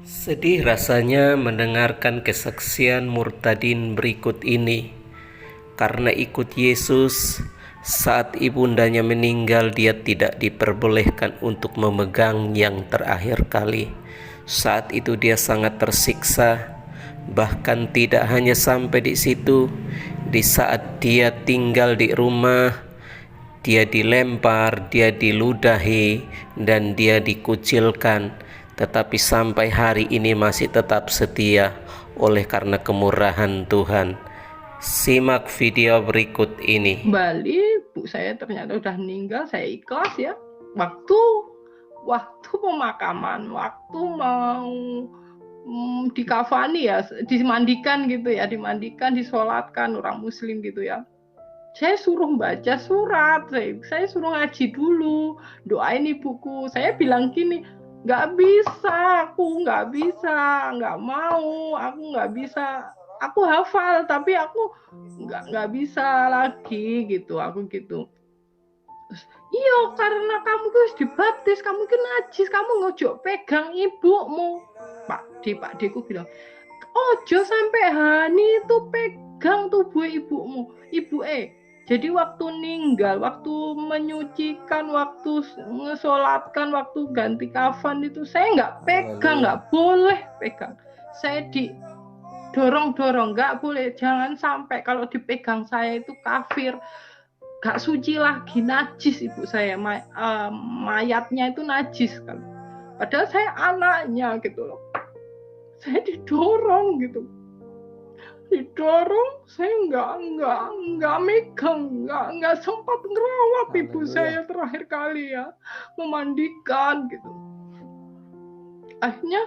Sedih rasanya mendengarkan kesaksian murtadin berikut ini. Karena ikut Yesus, saat ibundanya meninggal dia tidak diperbolehkan untuk memegang yang terakhir kali. Saat itu dia sangat tersiksa. Bahkan tidak hanya sampai di situ, di saat dia tinggal di rumah, dia dilempar, dia diludahi, dan dia dikucilkan, tetapi sampai hari ini masih tetap setia oleh karena kemurahan Tuhan. Simak video berikut ini. Bali, bu saya ternyata udah meninggal, saya ikhlas ya. Waktu pemakaman, waktu mau dikafani ya, dimandikan gitu ya, disolatkan orang muslim gitu ya. Saya suruh baca surat, saya suruh ngaji dulu, doain ibuku. Saya bilang gini, nggak bisa, aku nggak bisa, nggak mau, aku nggak bisa. Aku hafal, tapi aku nggak bisa lagi gitu, aku gitu. Terus, iya karena kamu harus dibaptis, kamu kan najis, kamu ngojok pegang ibumu. Pak Deku bilang, ojo sampai Hani itu pegang tubuh ibumu, jadi waktu ninggal, waktu menyucikan, waktu ngesolatkan, waktu ganti kafan itu saya nggak pegang, nggak boleh pegang. Saya didorong-dorong, nggak boleh, jangan sampai, kalau dipegang saya itu kafir, nggak suci lagi, najis ibu saya, mayatnya itu najis kan. Padahal saya anaknya gitu loh. Saya didorong gitu, saya nggak megang, nggak sempat ngerawat ibu saya terakhir kali ya, memandikan gitu. Akhirnya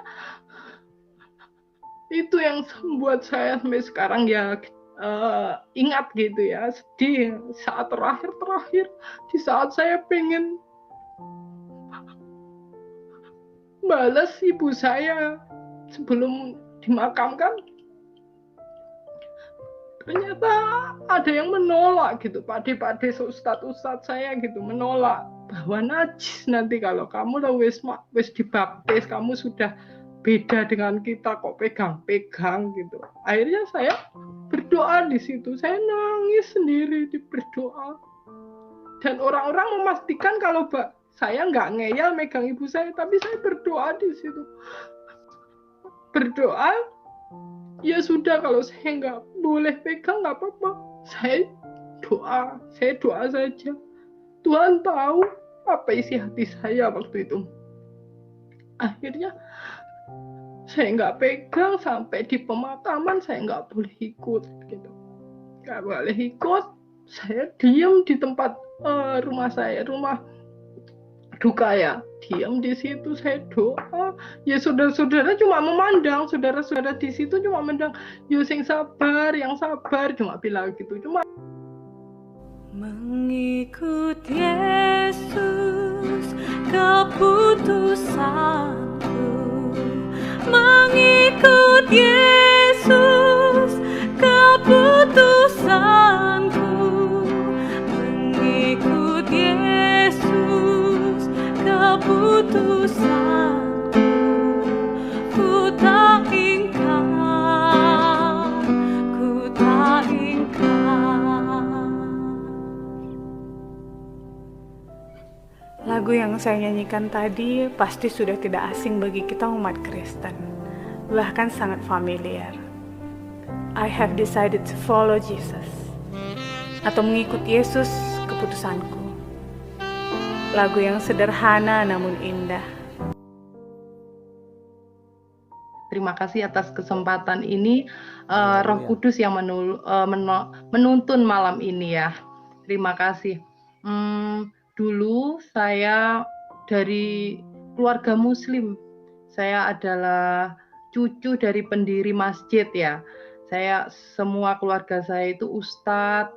itu yang membuat saya sampai sekarang ya ingat gitu ya, sedih saat terakhir di saat saya pengen balas ibu saya sebelum dimakamkan, ternyata ada yang menolak gitu, pade ustadz saya gitu menolak bahwa najis nanti kalau kamu udah wis dibaptis, kamu sudah beda dengan kita kok pegang-pegang gitu. Akhirnya saya berdoa di situ, saya nangis sendiri berdoa, dan orang-orang memastikan kalau saya nggak ngeyel megang ibu saya, tapi saya berdoa di situ, berdoa ya sudah, kalau saya nggak boleh pegang nggak apa-apa, saya doa saja. Tuhan tahu apa isi hati saya waktu itu. Akhirnya saya nggak pegang sampai di pemakaman, saya nggak boleh ikut gitu, nggak boleh ikut. Saya diam di tempat rumah duka ya, diam di situ, saya doa. Ya saudara-saudara cuma memandang, saudara-saudara di situ cuma memandang, yo sing sabar, yang sabar, cuma bilang gitu, cuma mengikut Yesus keputusanku, mengikut Yesus keputusanku, mengikut Yesus keputusanku, ku tak ingkar, ku tak ingkar. Lagu yang saya nyanyikan tadi pasti sudah tidak asing bagi kita umat Kristen, bahkan sangat familiar. I have decided to follow Jesus, atau mengikut Yesus keputusanku. Lagu yang sederhana namun indah. Terima kasih atas kesempatan ini, Roh Kudus yang menuntun malam ini ya. Terima kasih. Dulu saya dari keluarga Muslim. Saya adalah cucu dari pendiri masjid ya. Semua keluarga saya itu ustadz,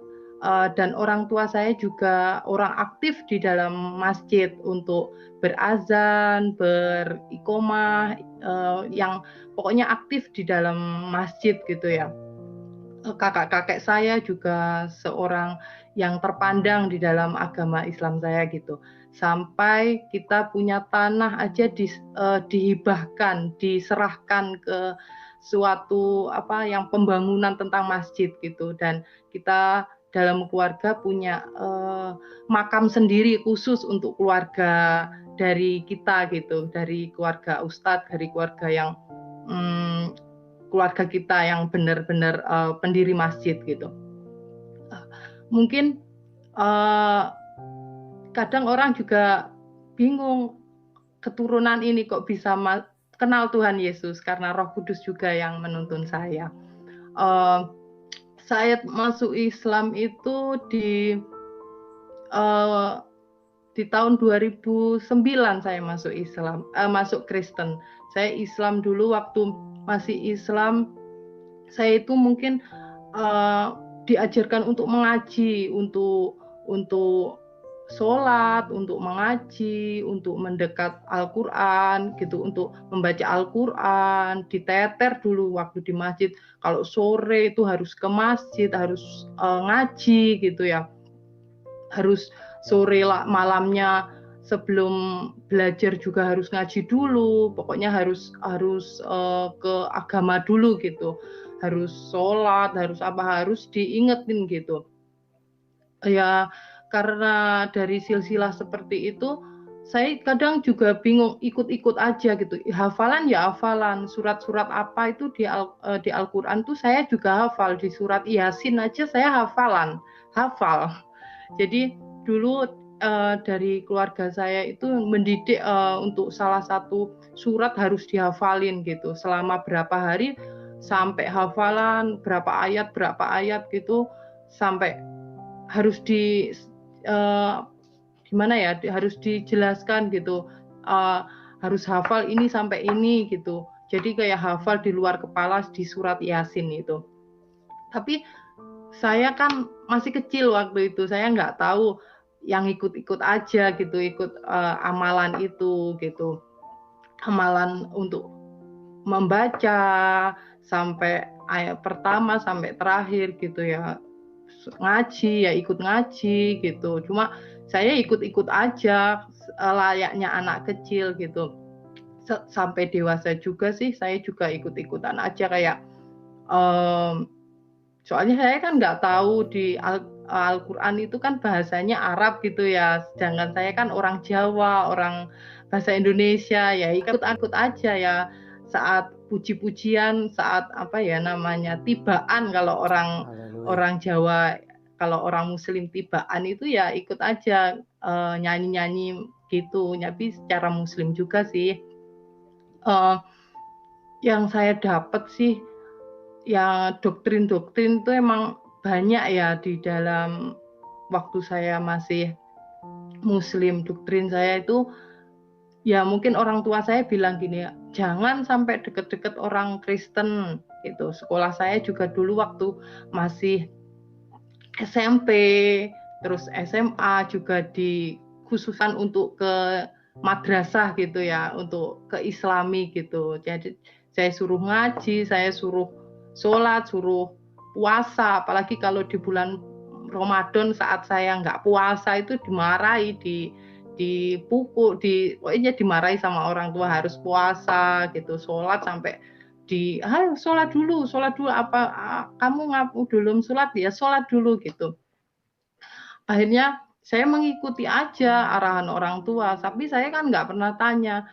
dan orang tua saya juga orang aktif di dalam masjid untuk berazan, berikomah, yang pokoknya aktif di dalam masjid gitu ya. Kakak-kakek saya juga seorang yang terpandang di dalam agama Islam saya gitu. Sampai kita punya tanah aja dihibahkan, diserahkan ke suatu yang pembangunan tentang masjid gitu, dan kita dalam keluarga punya makam sendiri khusus untuk keluarga dari kita gitu, dari keluarga ustadz, dari keluarga yang keluarga kita yang benar-benar pendiri masjid gitu. Mungkin kadang orang juga bingung, keturunan ini kok bisa kenal Tuhan Yesus, karena Roh Kudus juga yang menuntun saya. Saya masuk Islam itu di tahun 2009 saya masuk Islam, masuk Kristen. Saya Islam dulu, waktu masih Islam saya itu mungkin diajarkan untuk mengaji, untuk sholat, untuk mengaji, untuk mendekat Al-Quran gitu, untuk membaca Al-Quran, diteter dulu waktu di masjid. Kalau sore itu harus ke masjid, harus ngaji gitu ya, harus sore malamnya sebelum belajar juga harus ngaji dulu, pokoknya harus ke agama dulu gitu, harus sholat, harus diingetin gitu ya. Karena dari silsilah seperti itu, saya kadang juga bingung, ikut-ikut aja gitu. Hafalan ya hafalan, surat-surat apa itu di Al-Quran tuh saya juga hafal, di surat Yasin aja saya hafal. Jadi dulu dari keluarga saya itu mendidik untuk salah satu surat harus dihafalin gitu, selama berapa hari sampai hafalan berapa ayat gitu, sampai harus harus dijelaskan gitu, harus hafal ini sampai ini gitu. Jadi kayak hafal di luar kepala di surat Yasin itu. Tapi saya kan masih kecil waktu itu, saya nggak tahu, yang ikut-ikut aja gitu, ikut amalan itu gitu, amalan untuk membaca sampai ayat pertama sampai terakhir gitu ya, ngaji ya ikut ngaji gitu. Cuma saya ikut-ikut aja layaknya anak kecil gitu. Sampai dewasa juga sih saya juga ikut-ikutan aja, kayak soalnya saya kan nggak tahu di Al-Quran itu kan bahasanya Arab gitu ya, sedangkan saya kan orang Jawa, orang bahasa Indonesia, ya ikut-ikut aja ya. Saat puji-pujian, saat tibaan, kalau orang Jawa, kalau orang Muslim tibaan itu ya ikut aja nyanyi-nyanyi gitu, tapi secara Muslim juga sih. Yang saya dapat sih ya, doktrin-doktrin itu emang banyak ya di dalam waktu saya masih Muslim. Doktrin saya itu ya, mungkin orang tua saya bilang gini, jangan sampai deket-deket orang Kristen gitu. Sekolah saya juga dulu waktu masih SMP terus SMA juga dikhususkan untuk ke madrasah gitu ya, untuk ke Islami gitu. Jadi saya suruh ngaji, saya suruh sholat, suruh puasa, apalagi kalau di bulan Ramadan saat saya nggak puasa itu dimarahi, dipukul, pokoknya dimarahi sama orang tua, harus puasa gitu, sholat sampai sholat dulu, apa kamu belum sholat ya, sholat dulu gitu. Akhirnya saya mengikuti aja arahan orang tua, tapi saya kan nggak pernah tanya,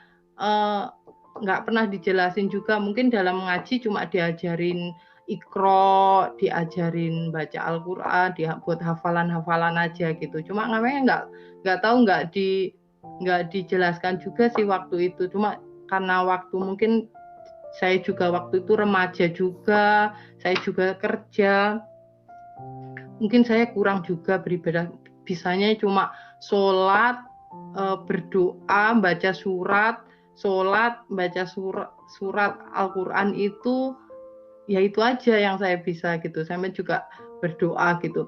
nggak pernah dijelasin juga. Mungkin dalam mengaji cuma diajarin Iqra, diajarin baca Al-Quran, buat hafalan-hafalan aja gitu. Cuma namanya nggak tahu, nggak dijelaskan juga sih waktu itu. Cuma karena waktu mungkin saya juga waktu itu remaja juga, saya juga kerja, mungkin saya kurang juga beribadah, bisanya cuma sholat, berdoa, baca surat, sholat, baca surat Al-Quran itu, ya itu aja yang saya bisa gitu. Saya juga berdoa gitu.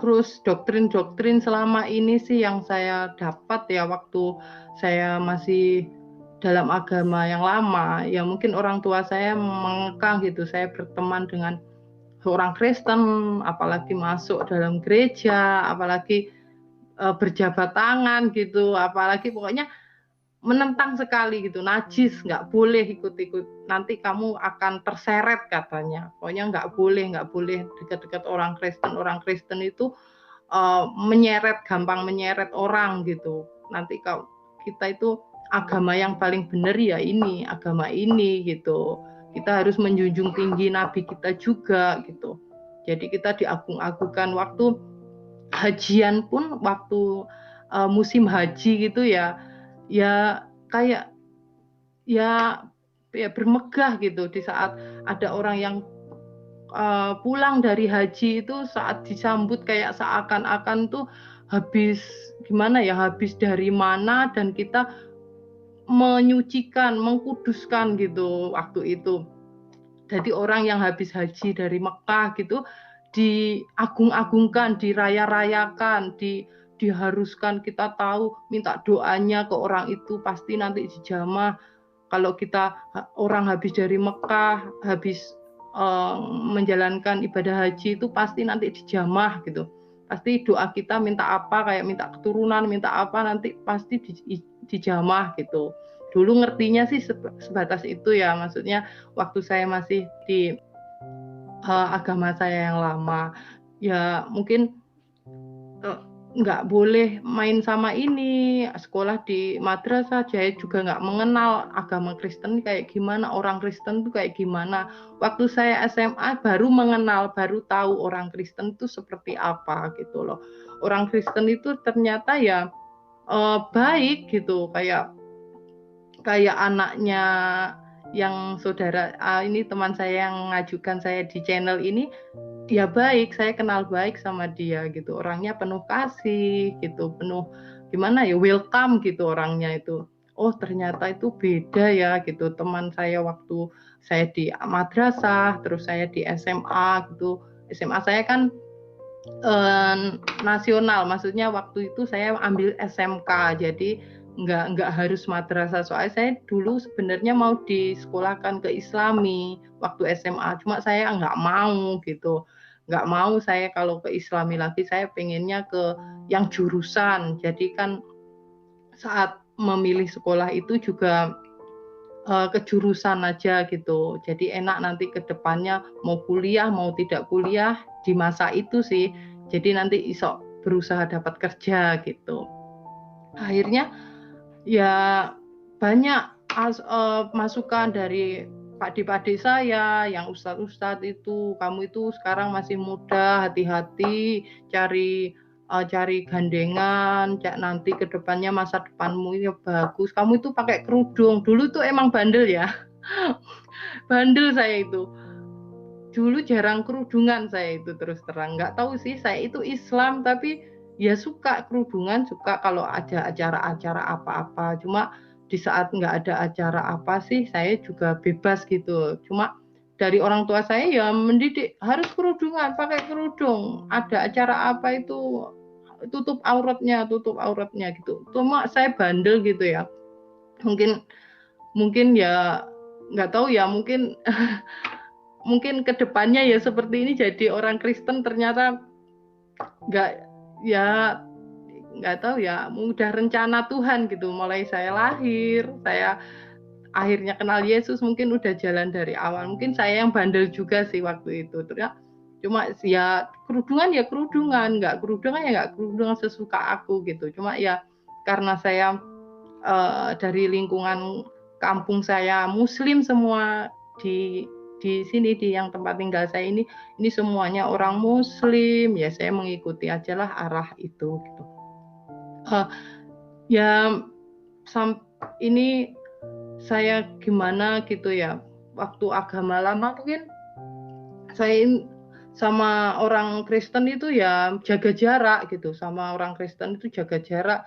Terus doktrin-doktrin selama ini sih yang saya dapat ya, waktu saya masih dalam agama yang lama, ya mungkin orang tua saya mengekang gitu, saya berteman dengan seorang Kristen, apalagi masuk dalam gereja, apalagi berjabat tangan gitu, apalagi pokoknya menentang sekali gitu, najis, nggak boleh ikut-ikut, nanti kamu akan terseret katanya, pokoknya nggak boleh dekat-dekat orang Kristen itu gampang menyeret orang gitu, nanti kalau kita itu agama yang paling benar ya ini, agama ini gitu, kita harus menjunjung tinggi nabi kita juga gitu, jadi kita diagung-agungkan waktu hajian pun, waktu musim haji gitu ya kayak ya bermegah gitu, di saat ada orang yang pulang dari haji itu, saat disambut kayak seakan-akan tuh habis gimana ya, habis dari mana, dan kita menyucikan, mengkuduskan gitu waktu itu. Jadi orang yang habis haji dari Mekah gitu diagung-agungkan, diraya-rayakan, diharuskan kita tahu minta doanya ke orang itu pasti nanti dijamah. Kalau kita orang habis dari Mekah, habis menjalankan ibadah haji itu pasti nanti dijamah gitu. Pasti doa kita minta apa, kayak minta keturunan, minta apa, nanti pasti dijamah gitu. Dulu ngertinya sih sebatas itu ya, maksudnya waktu saya masih di agama saya yang lama. Ya mungkin nggak boleh main sama ini, sekolah di madrasah saya juga nggak mengenal agama Kristen kayak gimana, orang Kristen itu kayak gimana. Waktu saya SMA baru mengenal, baru tahu orang Kristen itu seperti apa gitu loh. Orang Kristen itu ternyata ya baik gitu, kayak anaknya yang saudara ini, teman saya yang mengajukan saya di channel ini, dia baik, saya kenal baik sama dia gitu, orangnya penuh kasih gitu, penuh gimana ya, welcome gitu orangnya itu. Oh ternyata itu beda ya gitu, teman saya waktu saya di madrasah, terus saya di SMA gitu. SMA saya kan nasional, maksudnya waktu itu saya ambil SMK, jadi nggak harus madrasah, soalnya saya dulu sebenarnya mau disekolahkan ke Islami waktu SMA, cuma saya nggak mau gitu, nggak mau saya kalau ke Islami lagi, saya pengennya ke yang jurusan. Jadi kan saat memilih sekolah itu juga ke jurusan aja gitu, jadi enak nanti ke depannya mau kuliah mau tidak kuliah di masa itu sih, jadi nanti iso berusaha dapat kerja gitu. Akhirnya ya banyak masukan dari pakde-pakde saya, yang ustadz-ustadz itu, kamu itu sekarang masih muda, hati-hati, cari gandengan, nanti ke depannya masa depanmu ya bagus, kamu itu pakai kerudung. Dulu tuh emang bandel ya, bandel saya itu. Dulu jarang kerudungan saya itu, terus terang. Nggak tahu sih, saya itu Islam tapi ya suka kerudungan, suka kalau ada acara-acara apa-apa. Cuma di saat nggak ada acara apa sih, saya juga bebas gitu. Cuma dari orang tua saya ya mendidik harus kerudungan, pakai kerudung. Ada acara apa itu tutup auratnya gitu. Cuma saya bandel gitu ya. Mungkin ya nggak tahu ya, mungkin mungkin kedepannya ya seperti ini, jadi orang Kristen ternyata nggak ya nggak tahu ya, udah rencana Tuhan gitu, mulai saya lahir, saya akhirnya kenal Yesus, mungkin udah jalan dari awal. Mungkin saya yang bandel juga sih waktu itu, terus cuma ya kerudungan ya kerudungan, nggak kerudungan ya nggak kerudungan, sesuka aku gitu. Cuma ya karena saya dari lingkungan kampung saya Muslim semua, di sini, di yang tempat tinggal saya ini semuanya orang Muslim, ya saya mengikuti aja lah arah itu gitu. Ya ini saya gimana gitu ya, waktu agama lama mungkin saya sama orang Kristen itu ya jaga jarak gitu, sama orang Kristen itu jaga jarak,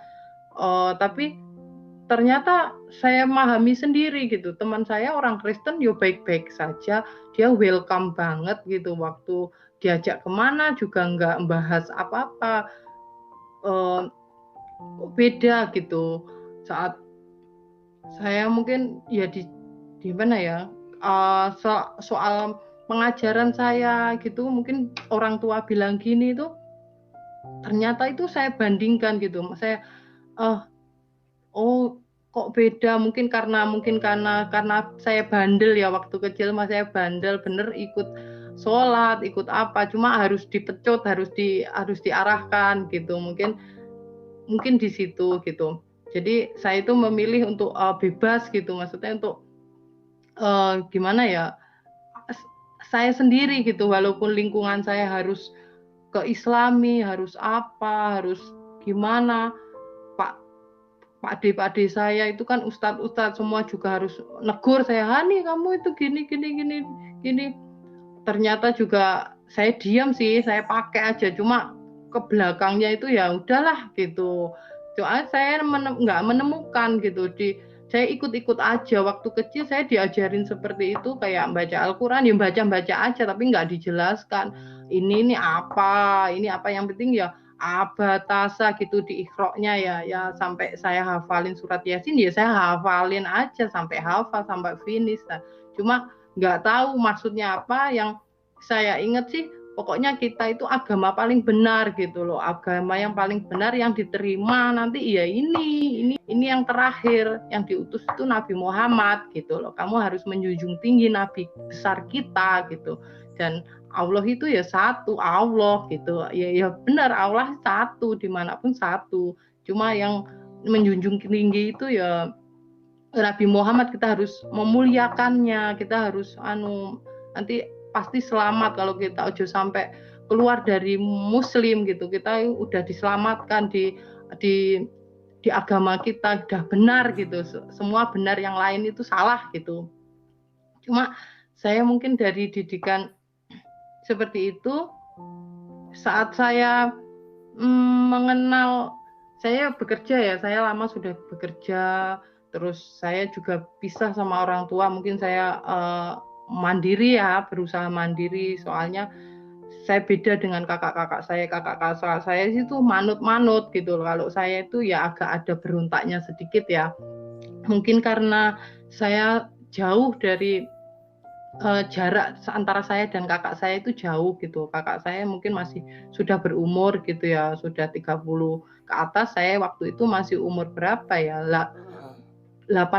tapi ternyata saya memahami sendiri gitu, teman saya orang Kristen ya baik-baik saja, dia welcome banget gitu, waktu diajak kemana juga nggak membahas apa-apa, beda gitu. Saat saya mungkin ya di mana ya, soal pengajaran saya gitu, mungkin orang tua bilang gini tuh, ternyata itu saya bandingkan gitu. Saya oh kok beda, mungkin karena saya bandel ya waktu kecil, saya bandel bener ikut sholat, ikut apa, cuma harus dipecut, harus diarahkan gitu, mungkin di situ gitu. Jadi saya itu memilih untuk bebas gitu, maksudnya untuk gimana ya, saya sendiri gitu, walaupun lingkungan saya harus ke Islami, harus apa, harus gimana, Pak Pak D saya itu kan ustadz semua juga harus negur saya, Hani kamu itu gini. Ternyata juga saya diam sih, saya pakai aja, cuma ke belakangnya itu ya udahlah gitu. Soalnya saya nggak menemukan gitu, saya ikut-ikut aja. Waktu kecil saya diajarin seperti itu, kayak baca Al-Quran ya baca aja, tapi nggak dijelaskan ini apa, yang penting ya abatasa gitu di ikroknya ya sampai saya hafalin surat Yasin, ya saya hafalin aja sampai hafal sampai finish. Nah, cuma nggak tahu maksudnya apa. Yang saya ingat sih pokoknya kita itu agama paling benar gitu loh, agama yang paling benar yang diterima nanti ya ini yang terakhir, yang diutus itu Nabi Muhammad gitu loh. Kamu harus menjunjung tinggi Nabi besar kita gitu, dan Allah itu ya satu, Allah gitu ya benar, Allah satu, dimanapun satu, cuma yang menjunjung tinggi itu ya Nabi Muhammad. Kita harus memuliakannya, kita harus nanti pasti selamat kalau kita ojo sampai keluar dari muslim gitu. Kita udah diselamatkan di agama kita, udah benar gitu, semua benar, yang lain itu salah gitu. Cuma saya mungkin dari didikan seperti itu, saat saya mengenal, saya bekerja ya, saya lama sudah bekerja, terus saya juga pisah sama orang tua, mungkin saya mandiri ya, berusaha mandiri, soalnya saya beda dengan kakak-kakak saya itu manut gitu loh. Kalau saya itu ya agak ada berontaknya sedikit ya, mungkin karena saya jauh dari jarak antara saya dan kakak saya itu jauh gitu. Kakak saya mungkin masih sudah berumur gitu ya, sudah 30 ke atas. Saya waktu itu masih umur berapa ya, 18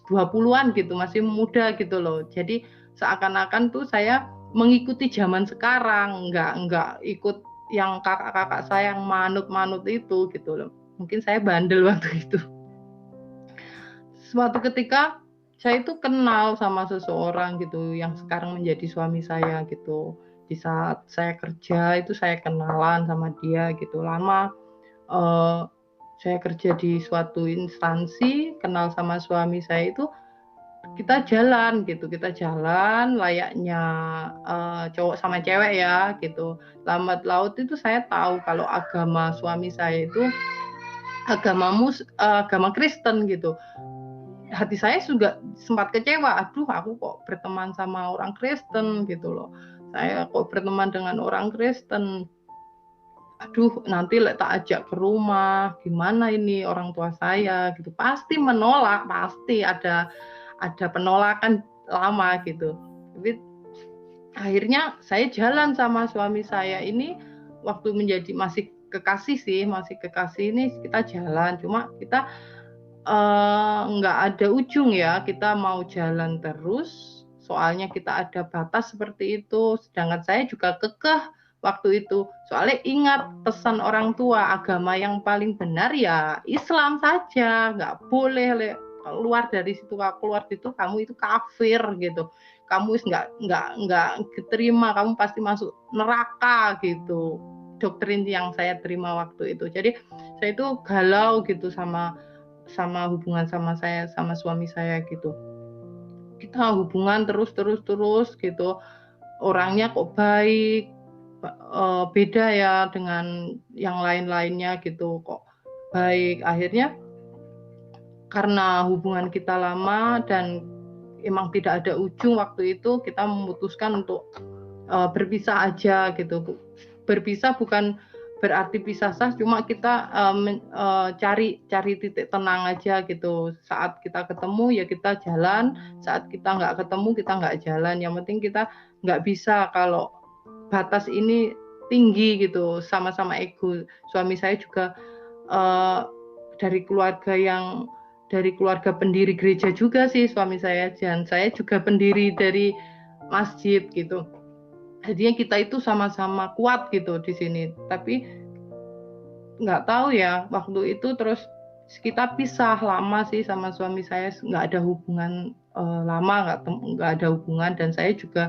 20-an gitu, masih muda gitu loh. Jadi seakan-akan tuh saya mengikuti zaman sekarang, nggak ikut yang kakak-kakak saya yang manut-manut itu gitu loh. Mungkin saya bandel waktu itu. Suatu ketika saya itu kenal sama seseorang gitu yang sekarang menjadi suami saya gitu. Di saat saya kerja itu saya kenalan sama dia gitu. Lama saya kerja di suatu instansi, kenal sama suami saya itu, kita jalan gitu, kita jalan layaknya cowok sama cewek ya gitu. Lambat laut itu saya tahu kalau agama suami saya itu agama Kristen gitu. Hati saya juga sempat kecewa, aduh aku kok berteman sama orang Kristen gitu loh, saya kok berteman dengan orang Kristen, aduh nanti tak ajak ke rumah gimana ini orang tua saya gitu, pasti menolak, pasti ada penolakan lama gitu. Tapi akhirnya saya jalan sama suami saya ini, waktu masih kekasih ini kita jalan, cuma kita nggak ada ujung ya, kita mau jalan terus, soalnya kita ada batas seperti itu. Sedangkan saya juga kekeh waktu itu, soalnya ingat pesan orang tua, agama yang paling benar ya Islam saja, nggak boleh keluar dari situ. Kalau keluar itu kamu itu kafir gitu, kamu nggak diterima, kamu pasti masuk neraka gitu, doktrin yang saya terima waktu itu. Jadi saya itu galau gitu sama hubungan saya sama suami saya gitu. Kita hubungan terus gitu, orangnya kok baik, beda ya dengan yang lain-lainnya gitu, kok baik. Akhirnya karena hubungan kita lama dan emang tidak ada ujung waktu itu, kita memutuskan untuk berpisah aja gitu. Berpisah bukan berarti pisah sah, cuma kita cari titik tenang aja gitu. Saat kita ketemu ya kita jalan, saat kita nggak ketemu kita nggak jalan. Yang penting kita nggak bisa kalau batas ini tinggi gitu, sama-sama ego. Suami saya juga dari keluarga pendiri gereja juga sih suami saya, dan saya juga pendiri dari masjid gitu. Jadinya kita itu sama-sama kuat gitu di sini. Tapi nggak tahu ya, waktu itu terus kita pisah lama sih sama suami saya, nggak ada hubungan lama, nggak ada hubungan, dan saya juga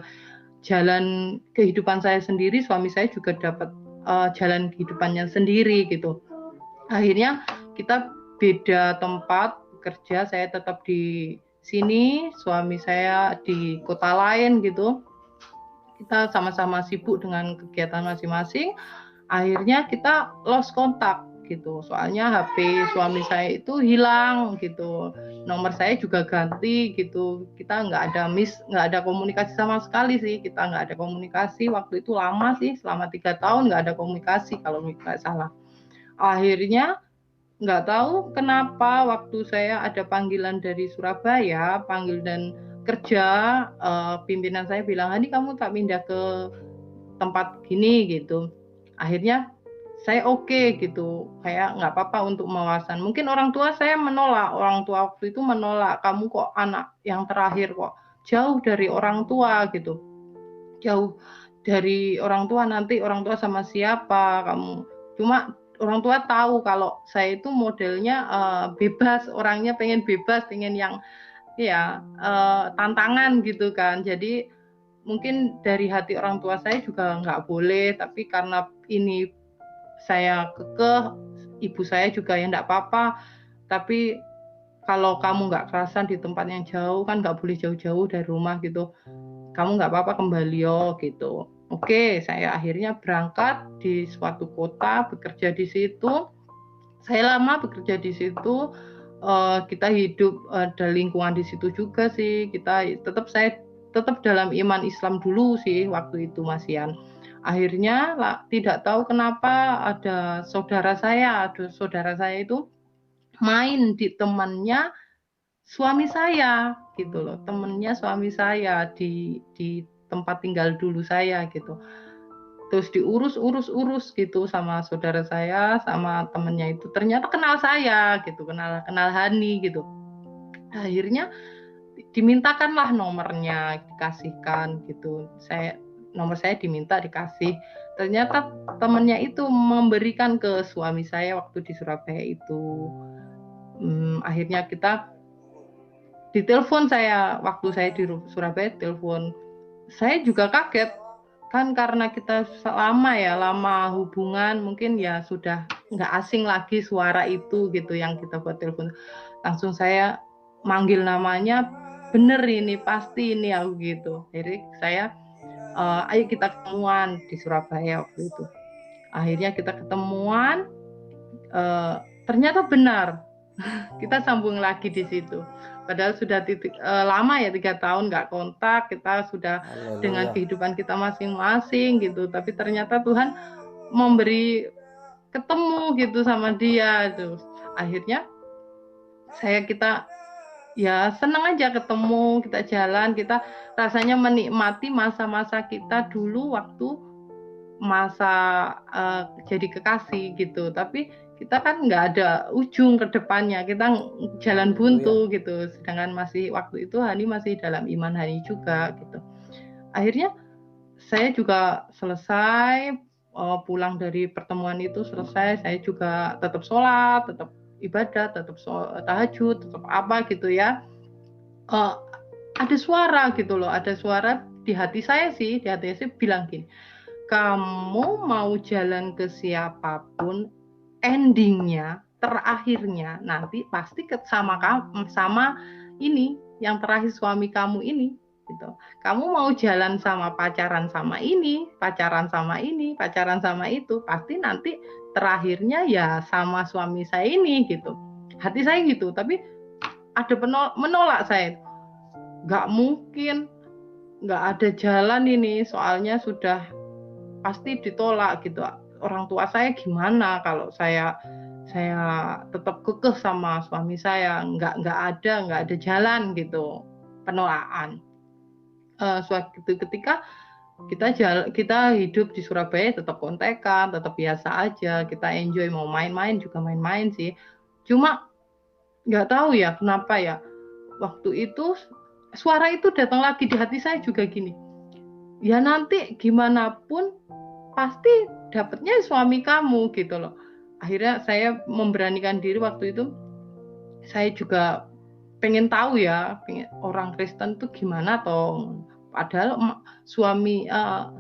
jalan kehidupan saya sendiri, suami saya juga dapat jalan kehidupannya sendiri gitu. Akhirnya kita beda tempat kerja, saya tetap di sini, suami saya di kota lain gitu. Kita sama-sama sibuk dengan kegiatan masing-masing. Akhirnya kita lost kontak gitu. Soalnya HP suami saya itu hilang gitu. Nomor saya juga ganti gitu. Kita nggak ada komunikasi sama sekali sih. Kita nggak ada komunikasi waktu itu lama sih, selama 3 tahun nggak ada komunikasi kalau nggak salah. Akhirnya nggak tahu kenapa waktu saya ada panggilan dari Surabaya, panggilan kerja, pimpinan saya bilang, "Hani, kamu tak pindah ke tempat gini," gitu. Akhirnya saya oke gitu, kayak nggak apa-apa untuk mawasan. Mungkin orang tua saya menolak, orang tua waktu itu menolak, "Kamu kok anak yang terakhir kok, jauh dari orang tua," gitu. "Jauh dari orang tua, nanti orang tua sama siapa kamu?" Cuma orang tua tahu kalau saya itu modelnya bebas, orangnya pengen bebas, pengen yang ya tantangan gitu kan. Jadi mungkin dari hati orang tua saya juga nggak boleh, tapi karena ini saya kekeh, ibu saya juga ya nggak apa-apa, tapi kalau kamu nggak kerasan di tempat yang jauh, kan nggak boleh jauh-jauh dari rumah gitu, kamu nggak apa-apa kembali yo gitu. Oke, saya akhirnya berangkat di suatu kota, bekerja di situ. Saya lama bekerja di situ, kita hidup ada lingkungan di situ juga sih. Saya tetap dalam iman Islam dulu sih waktu itu, Mas Yan. Akhirnya tidak tahu kenapa ada saudara saya itu main di temannya suami saya gitu loh, temennya suami saya di tempat tinggal dulu saya gitu. Terus diurus gitu sama saudara saya, sama temennya itu. Ternyata kenal saya gitu, kenal Hani gitu. Akhirnya dimintakanlah nomornya, dikasihkan gitu. Nomor saya diminta, dikasih. Ternyata temennya itu memberikan ke suami saya waktu di Surabaya itu. Akhirnya kita ditelepon, saya waktu saya di Surabaya telepon. Saya juga kaget kan, karena kita lama hubungan, mungkin ya sudah nggak asing lagi suara itu gitu yang kita buat telepon. Langsung saya manggil namanya, bener ini pasti ini aku gitu. Jadi saya ayo kita ketemuan di Surabaya waktu itu. Akhirnya kita ketemuan, ternyata benar. Kita sambung lagi di situ. Padahal sudah lama ya, 3 tahun nggak kontak, kita sudah dengan kehidupan kita masing-masing gitu. Tapi ternyata Tuhan memberi ketemu gitu sama dia. Terus akhirnya kita ya senang aja ketemu, kita jalan, kita rasanya menikmati masa-masa kita dulu waktu masa jadi kekasih gitu. Tapi kita kan nggak ada ujung ke depannya, kita jalan buntu gitu. Sedangkan waktu itu Hani masih dalam iman Hani juga gitu. Akhirnya saya juga selesai pulang dari pertemuan itu, selesai saya juga tetap sholat, tetap ibadah, tetap tahajud, tetap apa gitu ya. Ada suara gitu loh, ada suara di hati saya bilang gini, kamu mau jalan ke siapapun, endingnya, terakhirnya nanti pasti sama ini yang terakhir, suami kamu ini gitu. Kamu mau jalan sama pacaran sama ini, pacaran sama itu, pasti nanti terakhirnya ya sama suami saya ini gitu. Hati saya gitu, tapi ada menolak saya. Nggak mungkin, nggak ada jalan ini, soalnya sudah pasti ditolak gitu. orang tua saya gimana kalau saya tetap kekeh sama suami saya, nggak ada jalan gitu penolakan. Suatu ketika kita hidup di Surabaya tetap kontekan, tetap biasa aja, kita enjoy, mau main-main juga main-main sih. Cuma nggak tahu ya kenapa ya, waktu itu suara itu datang lagi di hati saya juga gini, ya nanti gimana pun pasti dapatnya suami kamu gitu loh. Akhirnya saya memberanikan diri waktu itu, saya juga pengen tahu ya, orang Kristen itu gimana toh. Padahal suami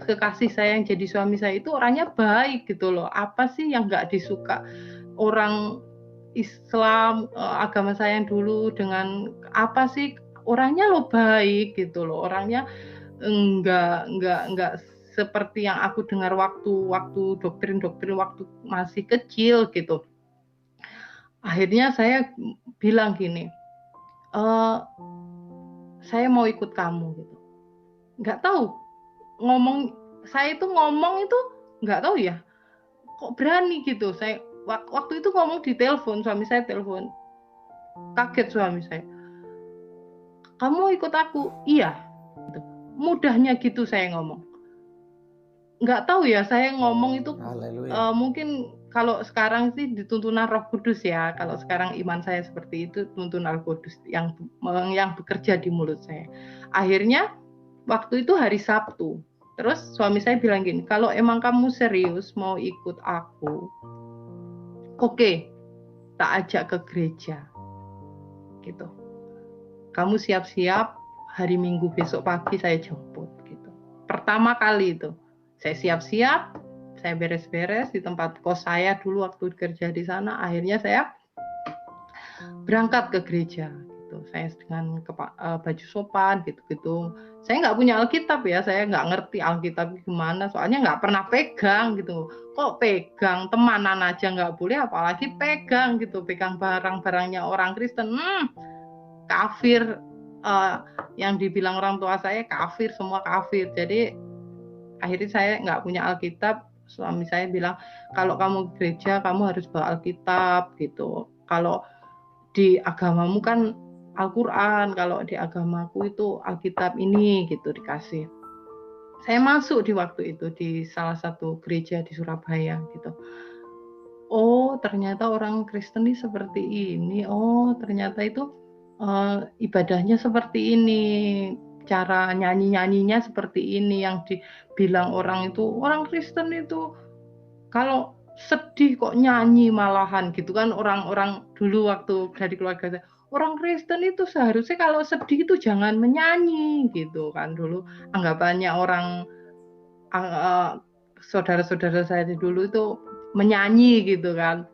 kekasih saya yang jadi suami saya itu orangnya baik gitu loh. Apa sih yang nggak disuka orang Islam, agama saya yang dulu, dengan apa sih, orangnya lo baik gitu loh. Orangnya enggak seperti yang aku dengar waktu doktrin waktu masih kecil gitu. Akhirnya saya bilang gini, saya mau ikut kamu gitu. Nggak tahu saya itu ngomong itu nggak tahu ya, kok berani gitu. Saya waktu itu ngomong di telepon, suami saya telepon, kaget suami saya, kamu ikut aku? Iya gitu. Mudahnya gitu saya ngomong. Nggak tahu ya, saya ngomong itu mungkin kalau sekarang sih dituntunan Roh Kudus ya. Kalau sekarang iman saya seperti itu, tuntunan Roh Kudus yang bekerja di mulut saya. Akhirnya waktu itu hari Sabtu, terus suami saya bilang gini, kalau emang kamu serius mau ikut aku, oke, tak ajak ke gereja gitu. Kamu siap-siap, hari Minggu besok pagi saya jemput gitu. Pertama kali itu saya siap-siap, saya beres-beres di tempat kos saya dulu waktu kerja di sana. Akhirnya saya berangkat ke gereja gitu. Saya dengan baju sopan gitu-gitu. Saya nggak punya Alkitab ya, saya nggak ngerti Alkitab gimana, soalnya nggak pernah pegang gitu. Kok pegang, temanan aja nggak boleh, apalagi pegang gitu, pegang barang-barangnya orang Kristen. Kafir, yang dibilang orang tua saya kafir, semua kafir. Jadi akhirnya saya nggak punya Alkitab. Suami saya bilang, kalau kamu gereja kamu harus bawa Alkitab gitu. Kalau di agamamu kan Al-Quran, kalau di agamaku itu Alkitab ini gitu dikasih. Saya masuk di waktu itu di salah satu gereja di Surabaya gitu. Oh ternyata orang Kristen ini seperti ini. Oh ternyata itu ibadahnya seperti ini, cara nyanyi-nyanyinya seperti ini, yang dibilang orang Kristen itu kalau sedih kok nyanyi malahan gitu kan. Orang-orang dulu waktu dari keluarga saya, orang Kristen itu seharusnya kalau sedih itu jangan menyanyi gitu kan. Dulu anggapannya orang saudara-saudara saya dulu itu menyanyi gitu kan,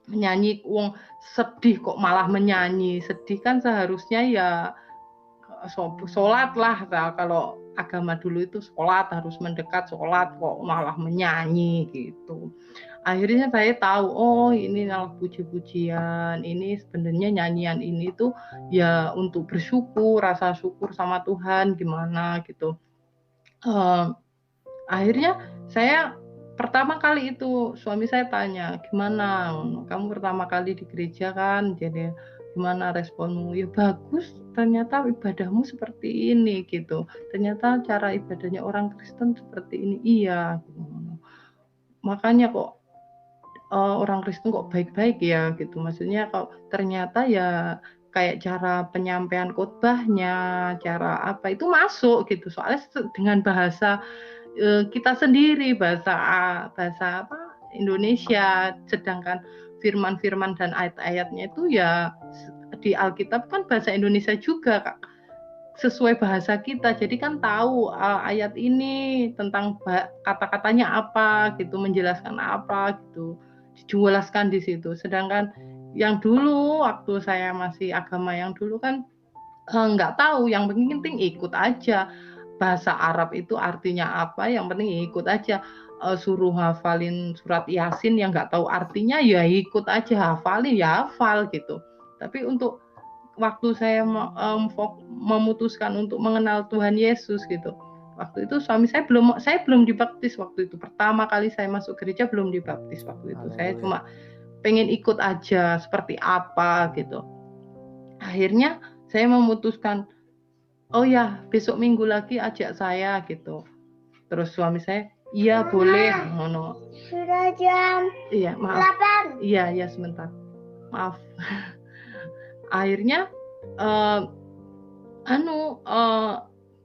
menyanyi, wong sedih kok malah menyanyi. Sedih kan seharusnya ya sholat lah. Kalau agama dulu itu sholat, harus mendekat sholat, kok malah menyanyi gitu. Akhirnya saya tahu, oh ini adalah puji-pujian, ini sebenarnya nyanyian ini tuh ya untuk bersyukur, rasa syukur sama Tuhan gimana gitu. Akhirnya saya pertama kali itu suami saya tanya, gimana kamu pertama kali di gereja kan, jadi gimana responmu? Ya bagus, ternyata ibadahmu seperti ini gitu, ternyata cara ibadahnya orang Kristen seperti ini. Iya gitu. Makanya kok orang Kristen kok baik-baik ya gitu, maksudnya kok ternyata ya kayak cara penyampaian khotbahnya, cara apa itu masuk gitu, soalnya dengan bahasa kita sendiri, bahasa apa Indonesia, sedangkan firman-firman dan ayat-ayatnya itu ya di Alkitab kan bahasa Indonesia juga Kak, sesuai bahasa kita. Jadi kan tahu ayat ini tentang kata-katanya apa gitu, menjelaskan apa gitu, dijelaskan di situ. Sedangkan yang dulu waktu saya masih agama yang dulu kan nggak tahu, yang penting ikut aja. Bahasa Arab itu artinya apa, yang penting ikut aja. Suruh hafalin surat Yasin yang nggak tahu artinya ya ikut aja, hafalin ya hafal gitu. Tapi untuk waktu saya memutuskan untuk mengenal Tuhan Yesus gitu, Waktu itu suami saya belum dibaptis waktu itu. Pertama kali saya masuk gereja belum dibaptis waktu itu. Saya Haleluya. cuma pengen ikut aja seperti apa gitu. Akhirnya saya memutuskan, oh ya besok minggu lagi ajak saya gitu. Terus suami saya, iya boleh. Sudah jam Iya maaf. 8. Iya sebentar. Maaf. Akhirnya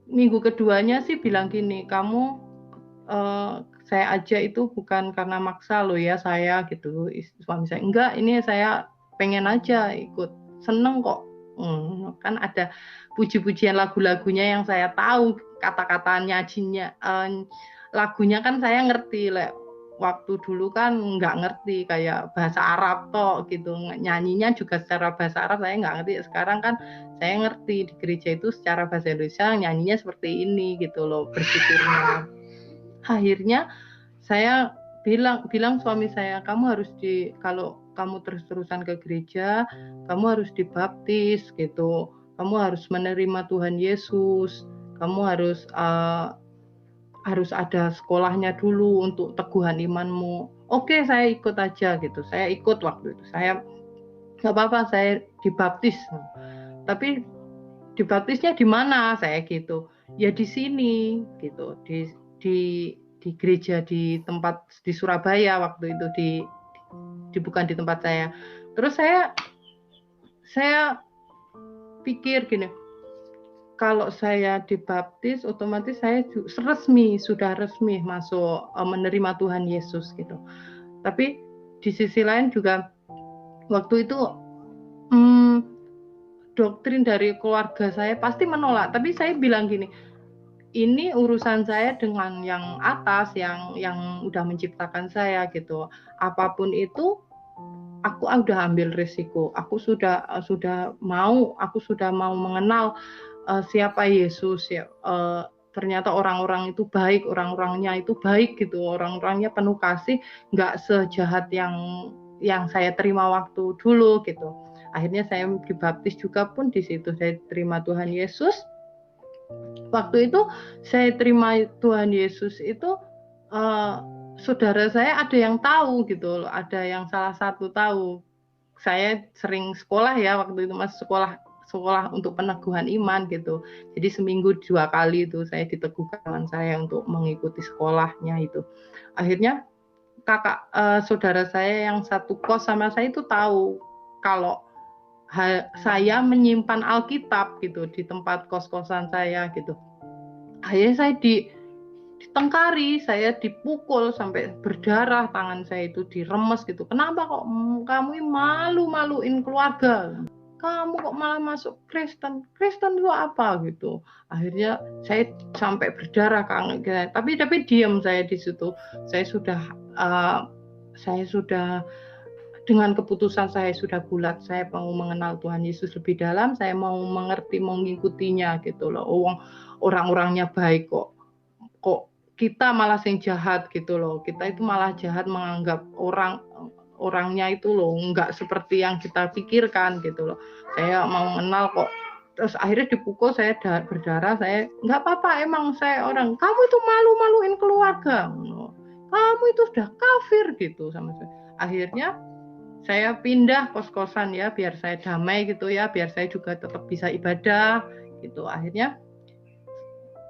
minggu keduanya sih bilang gini, kamu saya ajak itu bukan karena maksa loh ya saya gitu. Suami saya enggak, ini saya pengen aja ikut, seneng kok. Kan ada puji-pujian lagu-lagunya yang saya tahu, kata-katanya lagunya kan saya ngerti. Waktu dulu kan nggak ngerti, kayak bahasa Arab toh gitu, nyanyinya juga secara bahasa Arab saya nggak ngerti. Sekarang kan saya ngerti, di gereja itu secara bahasa Indonesia nyanyinya seperti ini gitu loh, bersyukurnya. Akhirnya saya bilang suami saya, kamu harus kalau kamu terus-terusan ke gereja, kamu harus dibaptis gitu, kamu harus menerima Tuhan Yesus, kamu harus ada sekolahnya dulu untuk teguhan imanmu. Oke, saya ikut aja gitu. Saya ikut waktu itu. Saya nggak apa-apa, saya dibaptis. Tapi dibaptisnya di mana? Saya gitu. Ya di sini gitu. Di gereja di tempat di Surabaya waktu itu bukan di tempat saya. Terus saya pikir gini, kalau saya dibaptis otomatis saya sudah resmi masuk menerima Tuhan Yesus gitu. Tapi di sisi lain juga waktu itu doktrin dari keluarga saya pasti menolak, tapi saya bilang gini, ini urusan saya dengan yang atas, yang udah menciptakan saya gitu. Apapun itu aku udah ambil risiko. Aku sudah mau mengenal siapa Yesus ya. Ternyata orang-orang itu baik, orang-orangnya itu baik gitu, orang-orangnya penuh kasih, nggak sejahat yang saya terima waktu dulu gitu. Akhirnya saya dibaptis juga pun di situ saya terima Tuhan Yesus. Waktu itu saya terima Tuhan Yesus itu saudara saya ada yang tahu gitu loh, ada yang salah satu tahu. Saya sering sekolah ya waktu itu, masuk sekolah untuk peneguhan iman gitu. Jadi seminggu 2 kali itu saya diteguhkan saya untuk mengikuti sekolahnya itu. Akhirnya saudara saya yang satu kos sama saya itu tahu kalau saya menyimpan Alkitab gitu di tempat kos-kosan saya gitu. Akhirnya saya ditengkari, saya dipukul sampai berdarah, tangan saya itu diremes gitu. Kenapa kok kamu malu-maluin keluarga? Kamu kok malah masuk Kristen? Kristen itu apa gitu? Akhirnya saya sampai berdarah tapi diam saya di situ. Saya sudah dengan keputusan saya sudah bulat, saya mau mengenal Tuhan Yesus lebih dalam, saya mau mengerti, mengikutinya gitu loh. Orang-orangnya baik kok kita malah yang jahat gitu loh. Kita itu malah jahat menganggap orangnya itu loh nggak seperti yang kita pikirkan gitu loh. Saya mau mengenal kok. Terus akhirnya dipukul, saya berdarah, saya nggak apa-apa, emang saya orang, kamu itu malu-maluin keluarga, kamu itu sudah kafir gitu sama saya. Akhirnya saya pindah kos-kosan ya, biar saya damai gitu ya, biar saya juga tetap bisa ibadah gitu. Akhirnya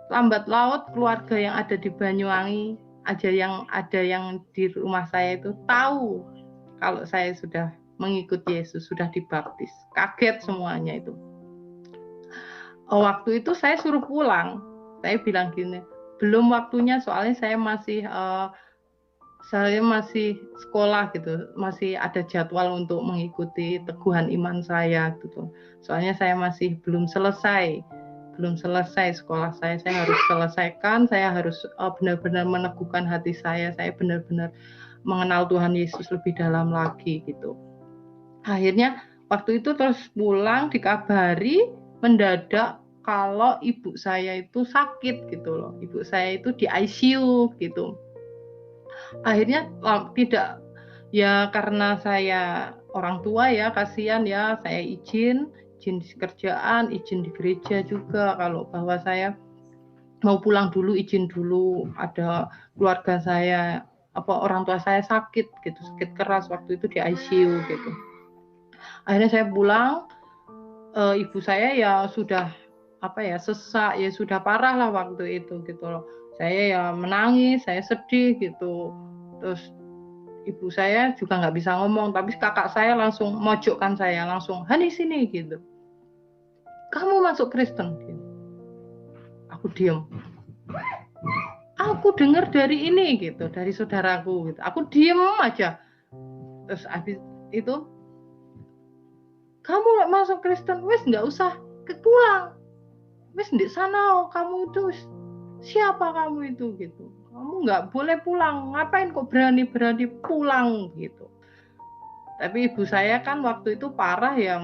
lambat laut keluarga yang ada di Banyuwangi ada yang di rumah saya itu tahu kalau saya sudah mengikuti Yesus, sudah dibaptis. Kaget semuanya itu. Waktu itu saya suruh pulang. Saya bilang gini, belum waktunya soalnya saya masih sekolah gitu, masih ada jadwal untuk mengikuti teguhan iman saya gitu. Soalnya saya masih belum selesai sekolah saya harus selesaikan, saya harus benar-benar meneguhkan hati saya benar-benar mengenal Tuhan Yesus lebih dalam lagi gitu. Akhirnya waktu itu terus pulang dikabari mendadak kalau ibu saya itu sakit gitu loh, ibu saya itu di ICU gitu. Akhirnya tidak ya, karena saya orang tua ya, kasihan ya, saya izin di kerjaan, izin di gereja juga kalau bahwa saya mau pulang dulu, izin dulu, ada keluarga saya, orang tua saya sakit gitu, sakit keras waktu itu di ICU gitu. Akhirnya saya pulang, ibu saya ya sudah sesak, ya sudah parah lah waktu itu gitu loh. Saya ya menangis, saya sedih gitu. Terus ibu saya juga nggak bisa ngomong, tapi kakak saya langsung mojokkan saya, langsung, "Hani sini," gitu. "Kamu masuk Kristen?" Gitu. Aku diem. "Aku dengar dari ini," gitu, dari saudaraku gitu. Aku diem aja. Terus habis itu, "Kamu masuk Kristen, wes nggak usah pulang. Wes di sana kamu itu, siapa kamu itu gitu. Kamu nggak boleh pulang. Ngapain kok berani-berani pulang gitu." Tapi ibu saya kan waktu itu parah ya,